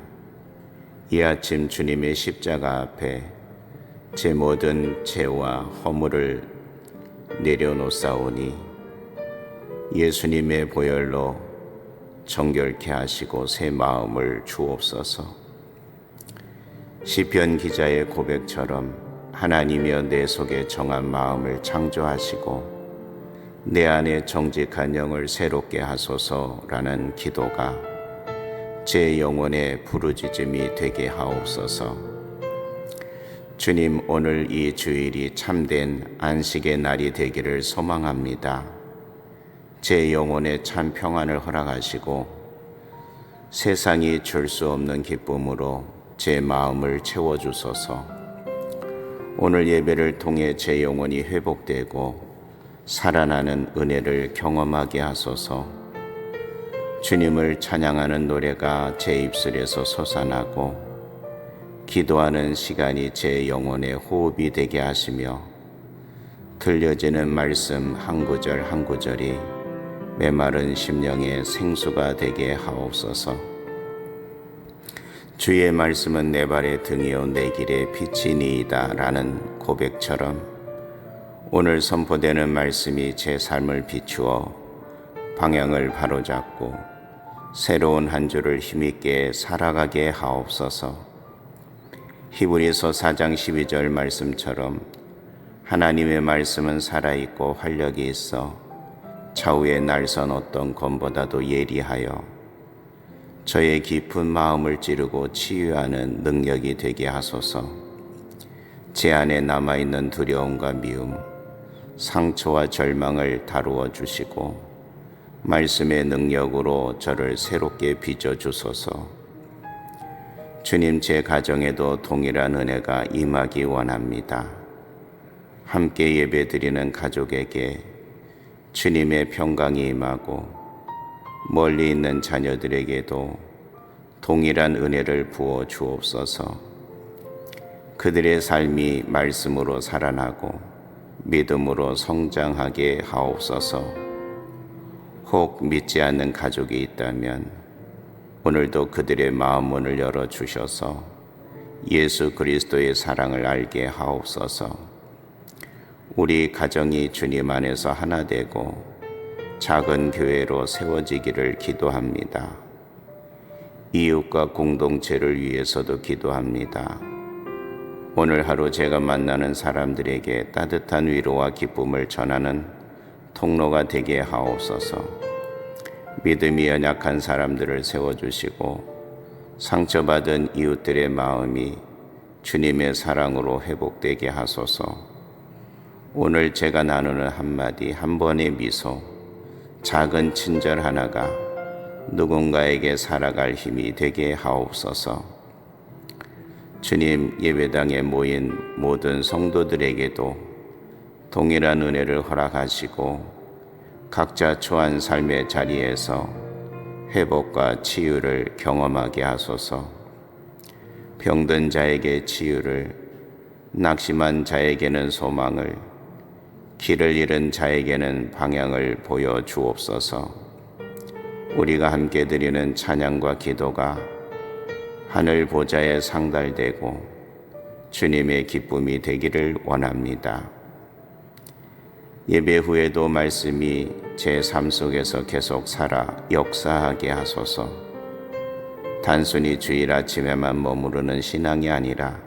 이 아침 주님의 십자가 앞에 제 모든 죄와 허물을 내려놓사오니 예수님의 보혈로 정결케 하시고 새 마음을 주옵소서. 시편 기자의 고백처럼 하나님이여 내 속에 정한 마음을 창조하시고 내 안에 정직한 영을 새롭게 하소서라는 기도가 제 영혼의 부르짖음이 되게 하옵소서. 주님, 오늘 이 주일이 참된 안식의 날이 되기를 소망합니다. 제 영혼에 참 평안을 허락하시고 세상이 줄 수 없는 기쁨으로 제 마음을 채워주소서. 오늘 예배를 통해 제 영혼이 회복되고 살아나는 은혜를 경험하게 하소서. 주님을 찬양하는 노래가 제 입술에서 솟아나고 기도하는 시간이 제 영혼의 호흡이 되게 하시며 들려지는 말씀 한 구절 한 구절이 메마른 심령의 생수가 되게 하옵소서. 주의 말씀은 내 발의 등이요 내 길의 빛이니이다 라는 고백처럼 오늘 선포되는 말씀이 제 삶을 비추어 방향을 바로잡고 새로운 한 주를 힘있게 살아가게 하옵소서. 히브리서 4장 12절 말씀처럼 하나님의 말씀은 살아있고 활력이 있어 좌우의 날선 어떤 검보다도 예리하여 저의 깊은 마음을 찌르고 치유하는 능력이 되게 하소서. 제 안에 남아있는 두려움과 미움, 상처와 절망을 다루어 주시고 말씀의 능력으로 저를 새롭게 빚어주소서. 주님, 제 가정에도 동일한 은혜가 임하기 원합니다. 함께 예배드리는 가족에게 주님의 평강이 임하고 멀리 있는 자녀들에게도 동일한 은혜를 부어 주옵소서. 그들의 삶이 말씀으로 살아나고 믿음으로 성장하게 하옵소서. 혹 믿지 않는 가족이 있다면 오늘도 그들의 마음 문을 열어주셔서 예수 그리스도의 사랑을 알게 하옵소서. 우리 가정이 주님 안에서 하나 되고 작은 교회로 세워지기를 기도합니다. 이웃과 공동체를 위해서도 기도합니다. 오늘 하루 제가 만나는 사람들에게 따뜻한 위로와 기쁨을 전하는 통로가 되게 하옵소서. 믿음이 연약한 사람들을 세워주시고 상처받은 이웃들의 마음이 주님의 사랑으로 회복되게 하소서. 오늘 제가 나누는 한마디, 한 번의 미소, 작은 친절 하나가 누군가에게 살아갈 힘이 되게 하옵소서. 주님, 예배당에 모인 모든 성도들에게도 동일한 은혜를 허락하시고 각자 처한 삶의 자리에서 회복과 치유를 경험하게 하소서. 병든 자에게 치유를, 낙심한 자에게는 소망을, 길을 잃은 자에게는 방향을 보여 주옵소서. 우리가 함께 드리는 찬양과 기도가 하늘 보좌에 상달되고 주님의 기쁨이 되기를 원합니다. 예배 후에도 말씀이 제 삶 속에서 계속 살아 역사하게 하소서. 단순히 주일 아침에만 머무르는 신앙이 아니라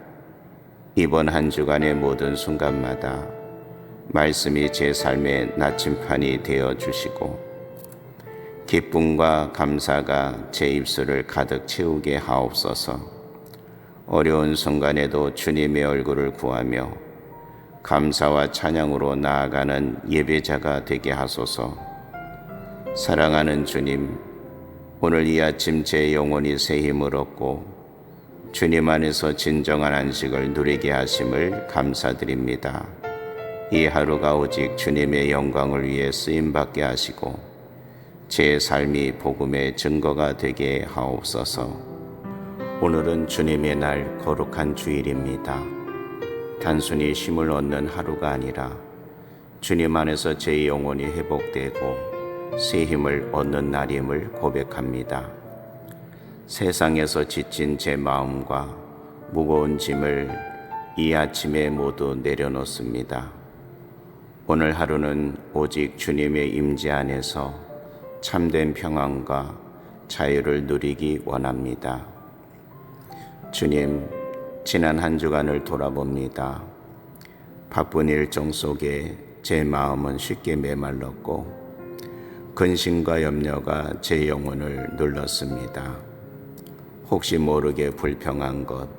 이번 한 주간의 모든 순간마다 말씀이 제 삶의 나침판이 되어 주시고 기쁨과 감사가 제 입술을 가득 채우게 하옵소서. 어려운 순간에도 주님의 얼굴을 구하며 감사와 찬양으로 나아가는 예배자가 되게 하소서. 사랑하는 주님, 오늘 이 아침 제 영혼이 새 힘을 얻고 주님 안에서 진정한 안식을 누리게 하심을 감사드립니다. 이 하루가 오직 주님의 영광을 위해 쓰임받게 하시고 제 삶이 복음의 증거가 되게 하옵소서. 오늘은 주님의 날 거룩한 주일입니다. 단순히 쉼을 얻는 하루가 아니라 주님 안에서 제 영혼이 회복되고 새 힘을 얻는 날임을 고백합니다. 세상에서 지친 제 마음과 무거운 짐을 이 아침에 모두 내려놓습니다. 오늘 하루는 오직 주님의 임재 안에서 참된 평안과 자유를 누리기 원합니다. 주님, 지난 한 주간을 돌아봅니다. 바쁜 일정 속에 제 마음은 쉽게 메말랐고 근심과 염려가 제 영혼을 눌렀습니다. 혹시 모르게 불평한 것,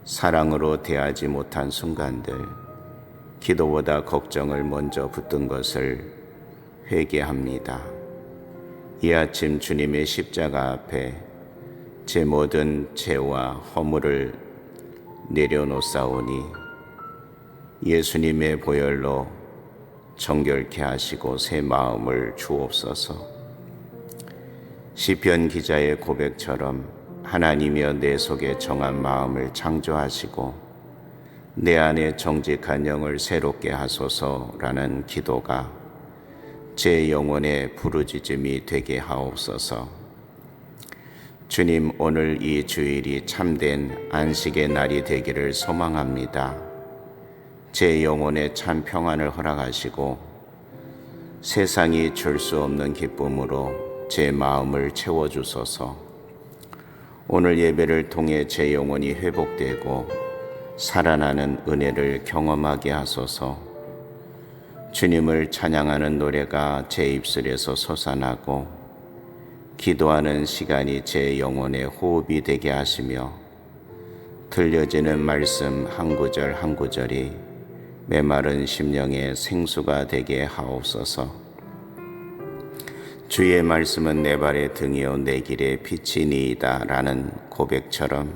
사랑으로 대하지 못한 순간들, 기도보다 걱정을 먼저 붙든 것을 회개합니다. 이 아침 주님의 십자가 앞에 제 모든 죄와 허물을 내려놓사오니 예수님의 보혈로 정결케 하시고 새 마음을 주옵소서. 시편 기자의 고백처럼 하나님이여 내 속에 정한 마음을 창조하시고 내 안에 정직한 영을 새롭게 하소서라는 기도가 제 영혼의 부르짖음이 되게 하옵소서. 주님, 오늘 이 주일이 참된 안식의 날이 되기를 소망합니다. 제 영혼에 참 평안을 허락하시고 세상이 줄 수 없는 기쁨으로 제 마음을 채워주소서. 오늘 예배를 통해 제 영혼이 회복되고 살아나는 은혜를 경험하게 하소서. 주님을 찬양하는 노래가 제 입술에서 솟아나고 기도하는 시간이 제 영혼의 호흡이 되게 하시며 들려지는 말씀 한 구절 한 구절이 메마른 심령의 생수가 되게 하옵소서. 주의 말씀은 내 발의 등이요 내 길의 빛이니이다 라는 고백처럼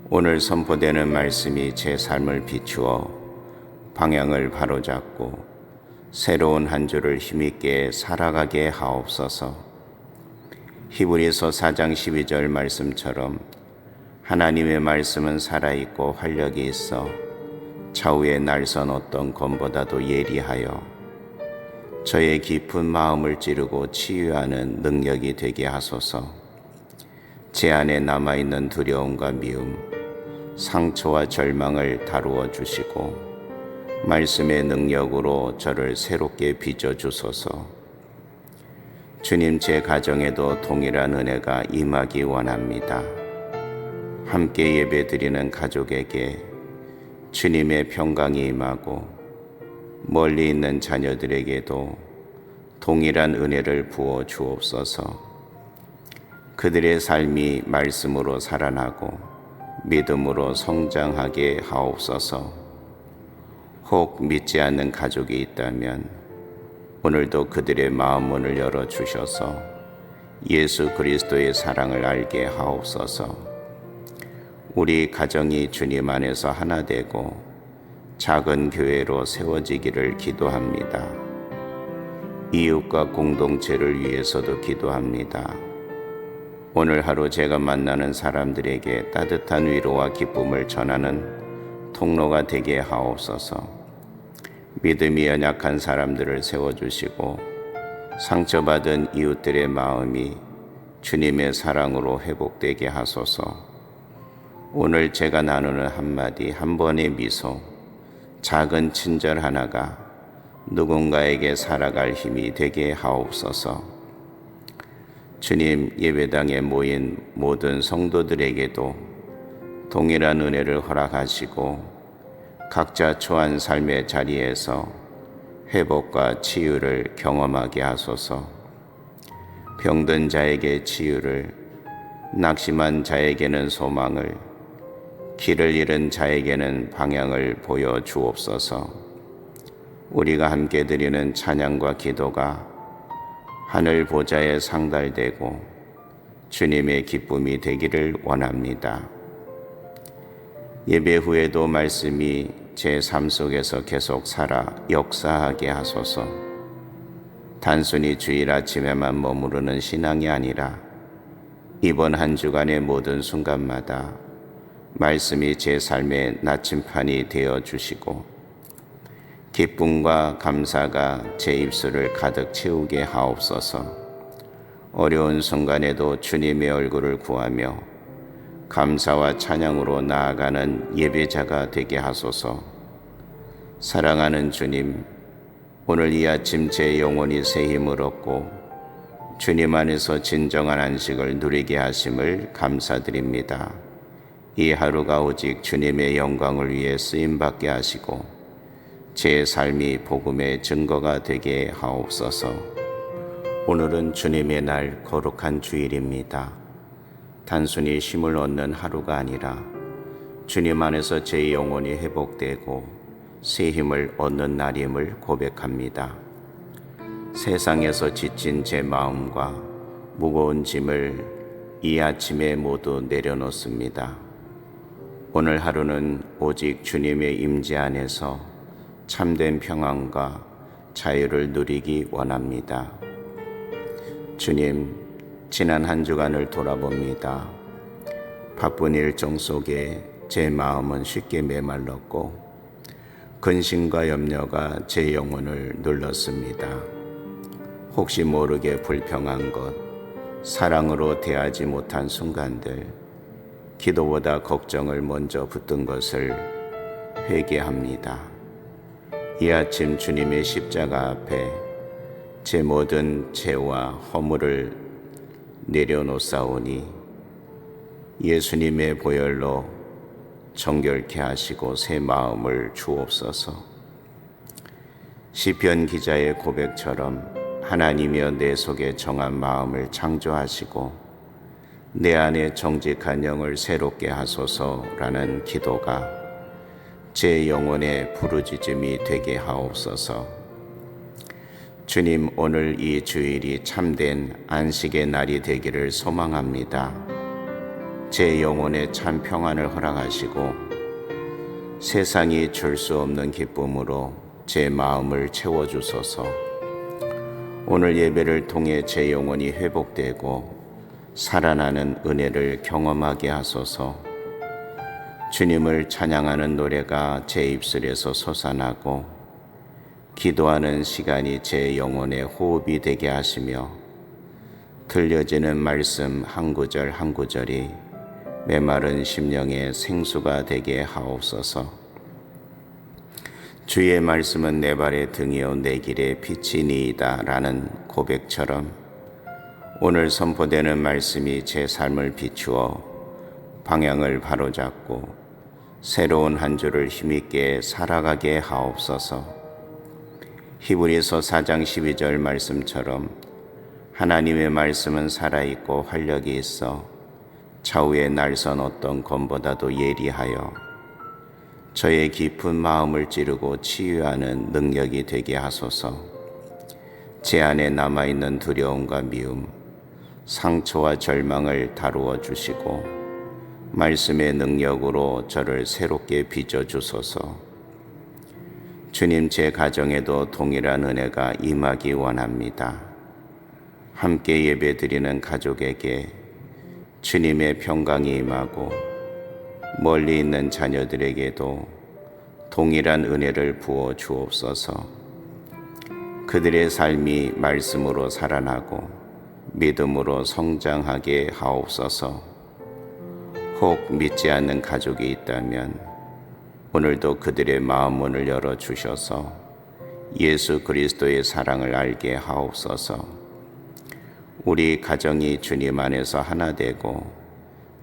오늘 선포되는 말씀이 제 삶을 비추어 방향을 바로잡고 새로운 한 주를 힘있게 살아가게 하옵소서. 히브리서 4장 12절 말씀처럼 하나님의 말씀은 살아있고 활력이 있어 좌우의 날선 어떤 검보다도 예리하여 저의 깊은 마음을 찌르고 치유하는 능력이 되게 하소서. 제 안에 남아있는 두려움과 미움, 상처와 절망을 다루어 주시고 말씀의 능력으로 저를 새롭게 빚어 주소서. 주님, 제 가정에도 동일한 은혜가 임하기 원합니다. 함께 예배드리는 가족에게 주님의 평강이 임하고 멀리 있는 자녀들에게도 동일한 은혜를 부어 주옵소서. 그들의 삶이 말씀으로 살아나고 믿음으로 성장하게 하옵소서. 혹 믿지 않는 가족이 있다면 오늘도 그들의 마음 문을 열어주셔서 예수 그리스도의 사랑을 알게 하옵소서. 우리 가정이 주님 안에서 하나 되고 작은 교회로 세워지기를 기도합니다. 이웃과 공동체를 위해서도 기도합니다. 오늘 하루 제가 만나는 사람들에게 따뜻한 위로와 기쁨을 전하는 통로가 되게 하옵소서. 믿음이 연약한 사람들을 세워주시고 상처받은 이웃들의 마음이 주님의 사랑으로 회복되게 하소서. 오늘 제가 나누는 한마디, 한 번의 미소, 작은 친절 하나가 누군가에게 살아갈 힘이 되게 하옵소서. 주님, 예배당에 모인 모든 성도들에게도 동일한 은혜를 허락하시고 각자 처한 삶의 자리에서 회복과 치유를 경험하게 하소서. 병든 자에게 치유를, 낙심한 자에게는 소망을, 길을 잃은 자에게는 방향을 보여 주옵소서. 우리가 함께 드리는 찬양과 기도가 하늘 보좌에 상달되고 주님의 기쁨이 되기를 원합니다. 예배 후에도 말씀이 제 삶 속에서 계속 살아 역사하게 하소서. 단순히 주일 아침에만 머무르는 신앙이 아니라 이번 한 주간의 모든 순간마다 말씀이 제 삶의 나침판이 되어 주시고 기쁨과 감사가 제 입술을 가득 채우게 하옵소서. 어려운 순간에도 주님의 얼굴을 구하며 감사와 찬양으로 나아가는 예배자가 되게 하소서. 사랑하는 주님, 오늘 이 아침 제 영혼이 새 힘을 얻고 주님 안에서 진정한 안식을 누리게 하심을 감사드립니다. 이 하루가 오직 주님의 영광을 위해 쓰임받게 하시고 제 삶이 복음의 증거가 되게 하옵소서. 오늘은 주님의 날 거룩한 주일입니다. 단순히 쉼을 얻는 하루가 아니라 주님 안에서 제 영혼이 회복되고 새 힘을 얻는 날임을 고백합니다. 세상에서 지친 제 마음과 무거운 짐을 이 아침에 모두 내려놓습니다. 오늘 하루는 오직 주님의 임재 안에서 참된 평안과 자유를 누리기 원합니다. 주님, 지난 한 주간을 돌아봅니다. 바쁜 일정 속에 제 마음은 쉽게 메말랐고 근심과 염려가 제 영혼을 눌렀습니다. 혹시 모르게 불평한 것, 사랑으로 대하지 못한 순간들, 기도보다 걱정을 먼저 붙든 것을 회개합니다. 이 아침 주님의 십자가 앞에 제 모든 죄와 허물을 내려놓사오니 예수님의 보혈로 정결케 하시고 새 마음을 주옵소서. 시편 기자의 고백처럼 하나님이여 내 속에 정한 마음을 창조하시고 내 안에 정직한 영을 새롭게 하소서라는 기도가 제 영혼의 부르짖음이 되게 하옵소서. 주님, 오늘 이 주일이 참된 안식의 날이 되기를 소망합니다. 제 영혼에 참 평안을 허락하시고 세상이 줄 수 없는 기쁨으로 제 마음을 채워주소서. 오늘 예배를 통해 제 영혼이 회복되고 살아나는 은혜를 경험하게 하소서. 주님을 찬양하는 노래가 제 입술에서 솟아나고 기도하는 시간이 제 영혼의 호흡이 되게 하시며 들려지는 말씀 한 구절 한 구절이 메마른 심령의 생수가 되게 하옵소서. 주의 말씀은 내 발의 등이요 내 길의 빛이니이다 라는 고백처럼 오늘 선포되는 말씀이 제 삶을 비추어 방향을 바로잡고 새로운 한 주를 힘있게 살아가게 하옵소서. 히브리서 4장 12절 말씀처럼 하나님의 말씀은 살아있고 활력이 있어 좌우의 날선 어떤 검보다도 예리하여 저의 깊은 마음을 찌르고 치유하는 능력이 되게 하소서. 제 안에 남아있는 두려움과 미움, 상처와 절망을 다루어 주시고 말씀의 능력으로 저를 새롭게 빚어 주소서. 주님, 제 가정에도 동일한 은혜가 임하기 원합니다. 함께 예배드리는 가족에게 주님의 평강이 임하고 멀리 있는 자녀들에게도 동일한 은혜를 부어 주옵소서. 그들의 삶이 말씀으로 살아나고 믿음으로 성장하게 하옵소서. 혹 믿지 않는 가족이 있다면 오늘도 그들의 마음 문을 열어주셔서 예수 그리스도의 사랑을 알게 하옵소서. 우리 가정이 주님 안에서 하나 되고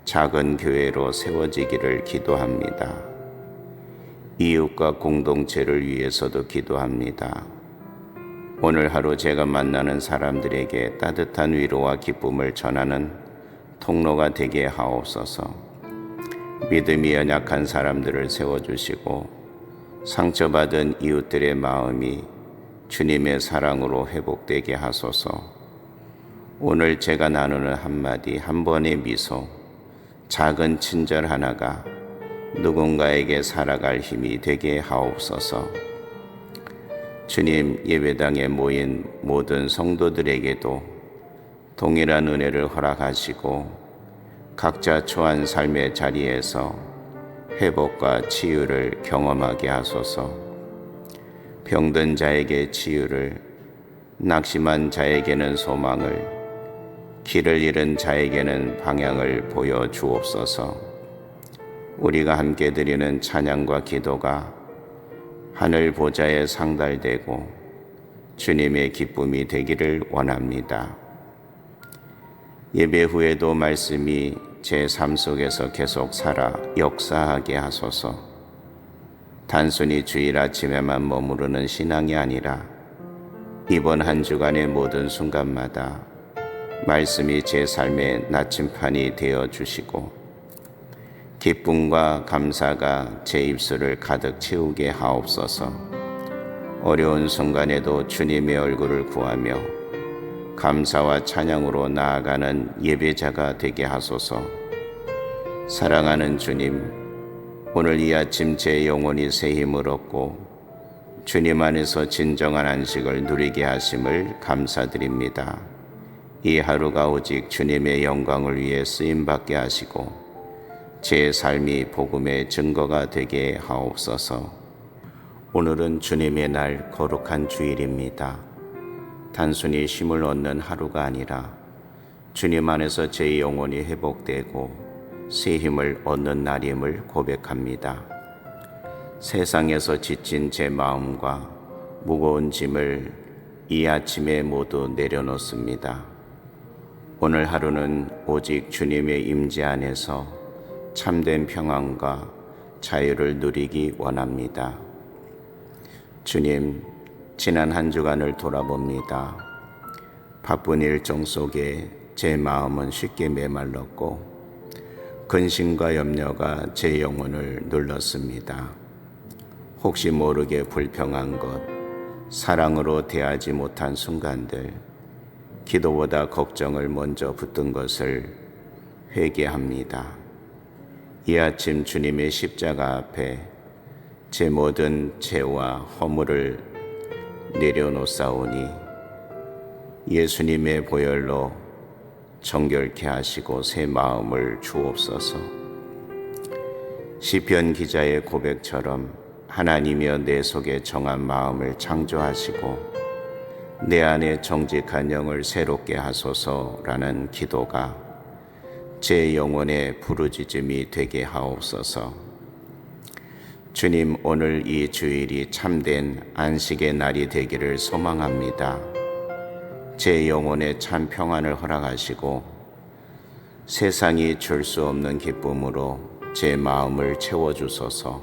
작은 교회로 세워지기를 기도합니다. 이웃과 공동체를 위해서도 기도합니다. 오늘 하루 제가 만나는 사람들에게 따뜻한 위로와 기쁨을 전하는 통로가 되게 하옵소서. 믿음이 연약한 사람들을 세워주시고 상처받은 이웃들의 마음이 주님의 사랑으로 회복되게 하소서. 오늘 제가 나누는 한마디, 한 번의 미소, 작은 친절 하나가 누군가에게 살아갈 힘이 되게 하옵소서. 주님, 예배당에 모인 모든 성도들에게도 동일한 은혜를 허락하시고 각자 처한 삶의 자리에서 회복과 치유를 경험하게 하소서. 병든 자에게 치유를, 낙심한 자에게는 소망을, 길을 잃은 자에게는 방향을 보여 주옵소서. 우리가 함께 드리는 찬양과 기도가 하늘 보좌에 상달되고 주님의 기쁨이 되기를 원합니다. 예배 후에도 말씀이 제 삶 속에서 계속 살아 역사하게 하소서. 단순히 주일 아침에만 머무르는 신앙이 아니라 이번 한 주간의 모든 순간마다 말씀이 제 삶의 나침판이 되어 주시고 기쁨과 감사가 제 입술을 가득 채우게 하옵소서. 어려운 순간에도 주님의 얼굴을 구하며 감사와 찬양으로 나아가는 예배자가 되게 하소서. 사랑하는 주님, 오늘 이 아침 제 영혼이 새 힘을 얻고 주님 안에서 진정한 안식을 누리게 하심을 감사드립니다. 이 하루가 오직 주님의 영광을 위해 쓰임받게 하시고 제 삶이 복음의 증거가 되게 하옵소서. 오늘은 주님의 날, 거룩한 주일입니다. 단순히 쉼을 얻는 하루가 아니라 주님 안에서 제 영혼이 회복되고 새 힘을 얻는 날임을 고백합니다. 세상에서 지친 제 마음과 무거운 짐을 이 아침에 모두 내려놓습니다. 오늘 하루는 오직 주님의 임재 안에서 참된 평안과 자유를 누리기 원합니다. 주님, 지난 한 주간을 돌아봅니다. 바쁜 일정 속에 제 마음은 쉽게 메말랐고 근심과 염려가 제 영혼을 눌렀습니다. 혹시 모르게 불평한 것, 사랑으로 대하지 못한 순간들, 기도보다 걱정을 먼저 붙든 것을 회개합니다. 이 아침 주님의 십자가 앞에 제 모든 죄와 허물을 내려놓사오니 예수님의 보혈로 정결케 하시고 새 마음을 주옵소서. 시편 기자의 고백처럼 하나님이여 내 속에 정한 마음을 창조하시고 내 안에 정직한 영을 새롭게 하소서라는 기도가 제 영혼의 부르짖음이 되게 하옵소서. 주님, 오늘 이 주일이 참된 안식의 날이 되기를 소망합니다. 제 영혼에 참 평안을 허락하시고 세상이 줄 수 없는 기쁨으로 제 마음을 채워주소서.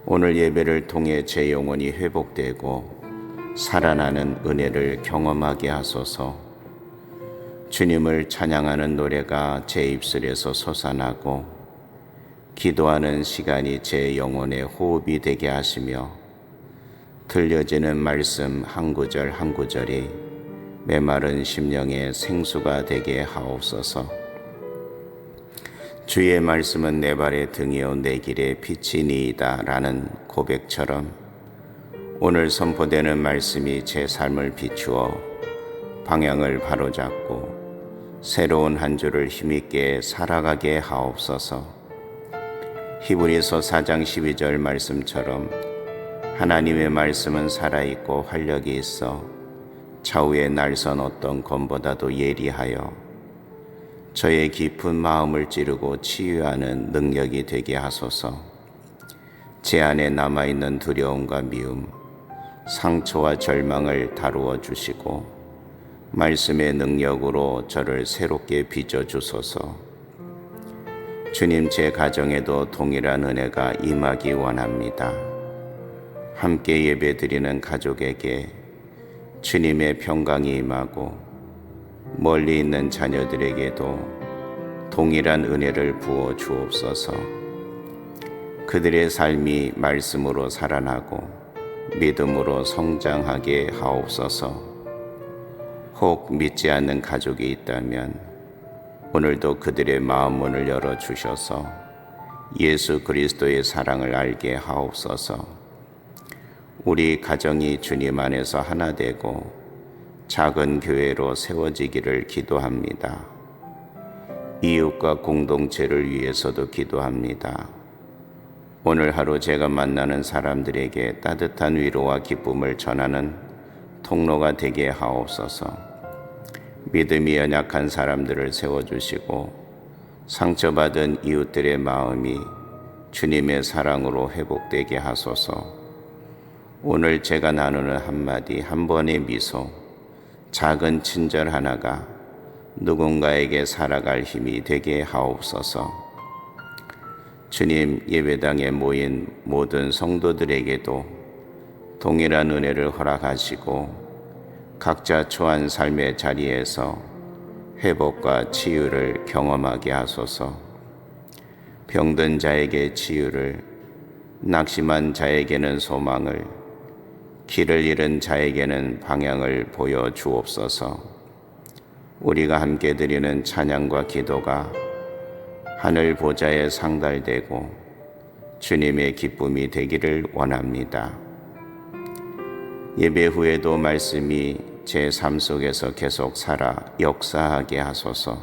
오늘 예배를 통해 제 영혼이 회복되고 살아나는 은혜를 경험하게 하소서. 주님을 찬양하는 노래가 제 입술에서 솟아나고 기도하는 시간이 제 영혼의 호흡이 되게 하시며 들려지는 말씀 한 구절 한 구절이 메마른 심령의 생수가 되게 하옵소서. 주의 말씀은 내 발의 등이요 내 길의 빛이니이다 라는 고백처럼 오늘 선포되는 말씀이 제 삶을 비추어 방향을 바로잡고 새로운 한 주를 힘있게 살아가게 하옵소서. 히브리서 4장 12절 말씀처럼 하나님의 말씀은 살아있고 활력이 있어 좌우의 날선 어떤 검보다도 예리하여 저의 깊은 마음을 찌르고 치유하는 능력이 되게 하소서. 제 안에 남아있는 두려움과 미움, 상처와 절망을 다루어 주시고 말씀의 능력으로 저를 새롭게 빚어주소서. 주님, 제 가정에도 동일한 은혜가 임하기 원합니다. 함께 예배드리는 가족에게 주님의 평강이 임하고 멀리 있는 자녀들에게도 동일한 은혜를 부어 주옵소서. 그들의 삶이 말씀으로 살아나고 믿음으로 성장하게 하옵소서. 혹 믿지 않는 가족이 있다면 오늘도 그들의 마음 문을 열어주셔서 예수 그리스도의 사랑을 알게 하옵소서. 우리 가정이 주님 안에서 하나 되고 작은 교회로 세워지기를 기도합니다. 이웃과 공동체를 위해서도 기도합니다. 오늘 하루 제가 만나는 사람들에게 따뜻한 위로와 기쁨을 전하는 통로가 되게 하옵소서. 믿음이 연약한 사람들을 세워주시고 상처받은 이웃들의 마음이 주님의 사랑으로 회복되게 하소서. 오늘 제가 나누는 한마디, 한 번의 미소, 작은 친절 하나가 누군가에게 살아갈 힘이 되게 하옵소서. 주님, 예배당에 모인 모든 성도들에게도 동일한 은혜를 허락하시고 각자 처한 삶의 자리에서 회복과 치유를 경험하게 하소서. 병든 자에게 치유를, 낙심한 자에게는 소망을, 길을 잃은 자에게는 방향을 보여 주옵소서. 우리가 함께 드리는 찬양과 기도가 하늘 보좌에 상달되고 주님의 기쁨이 되기를 원합니다. 예배 후에도 말씀이 제 삶 속에서 계속 살아 역사하게 하소서.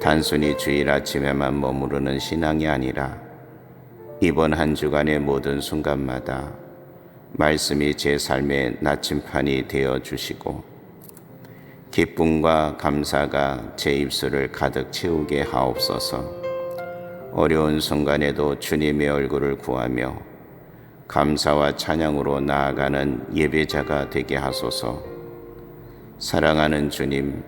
단순히 주일 아침에만 머무르는 신앙이 아니라 이번 한 주간의 모든 순간마다 말씀이 제 삶의 나침판이 되어 주시고 기쁨과 감사가 제 입술을 가득 채우게 하옵소서. 어려운 순간에도 주님의 얼굴을 구하며 감사와 찬양으로 나아가는 예배자가 되게 하소서. 사랑하는 주님,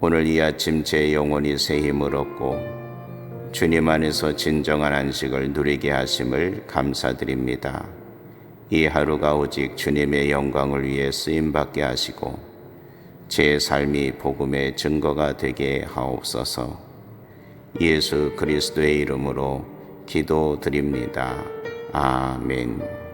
오늘 이 아침 제 영혼이 새 힘을 얻고 주님 안에서 진정한 안식을 누리게 하심을 감사드립니다. 이 하루가 오직 주님의 영광을 위해 쓰임받게 하시고 제 삶이 복음의 증거가 되게 하옵소서. 예수 그리스도의 이름으로 기도드립니다. 아멘.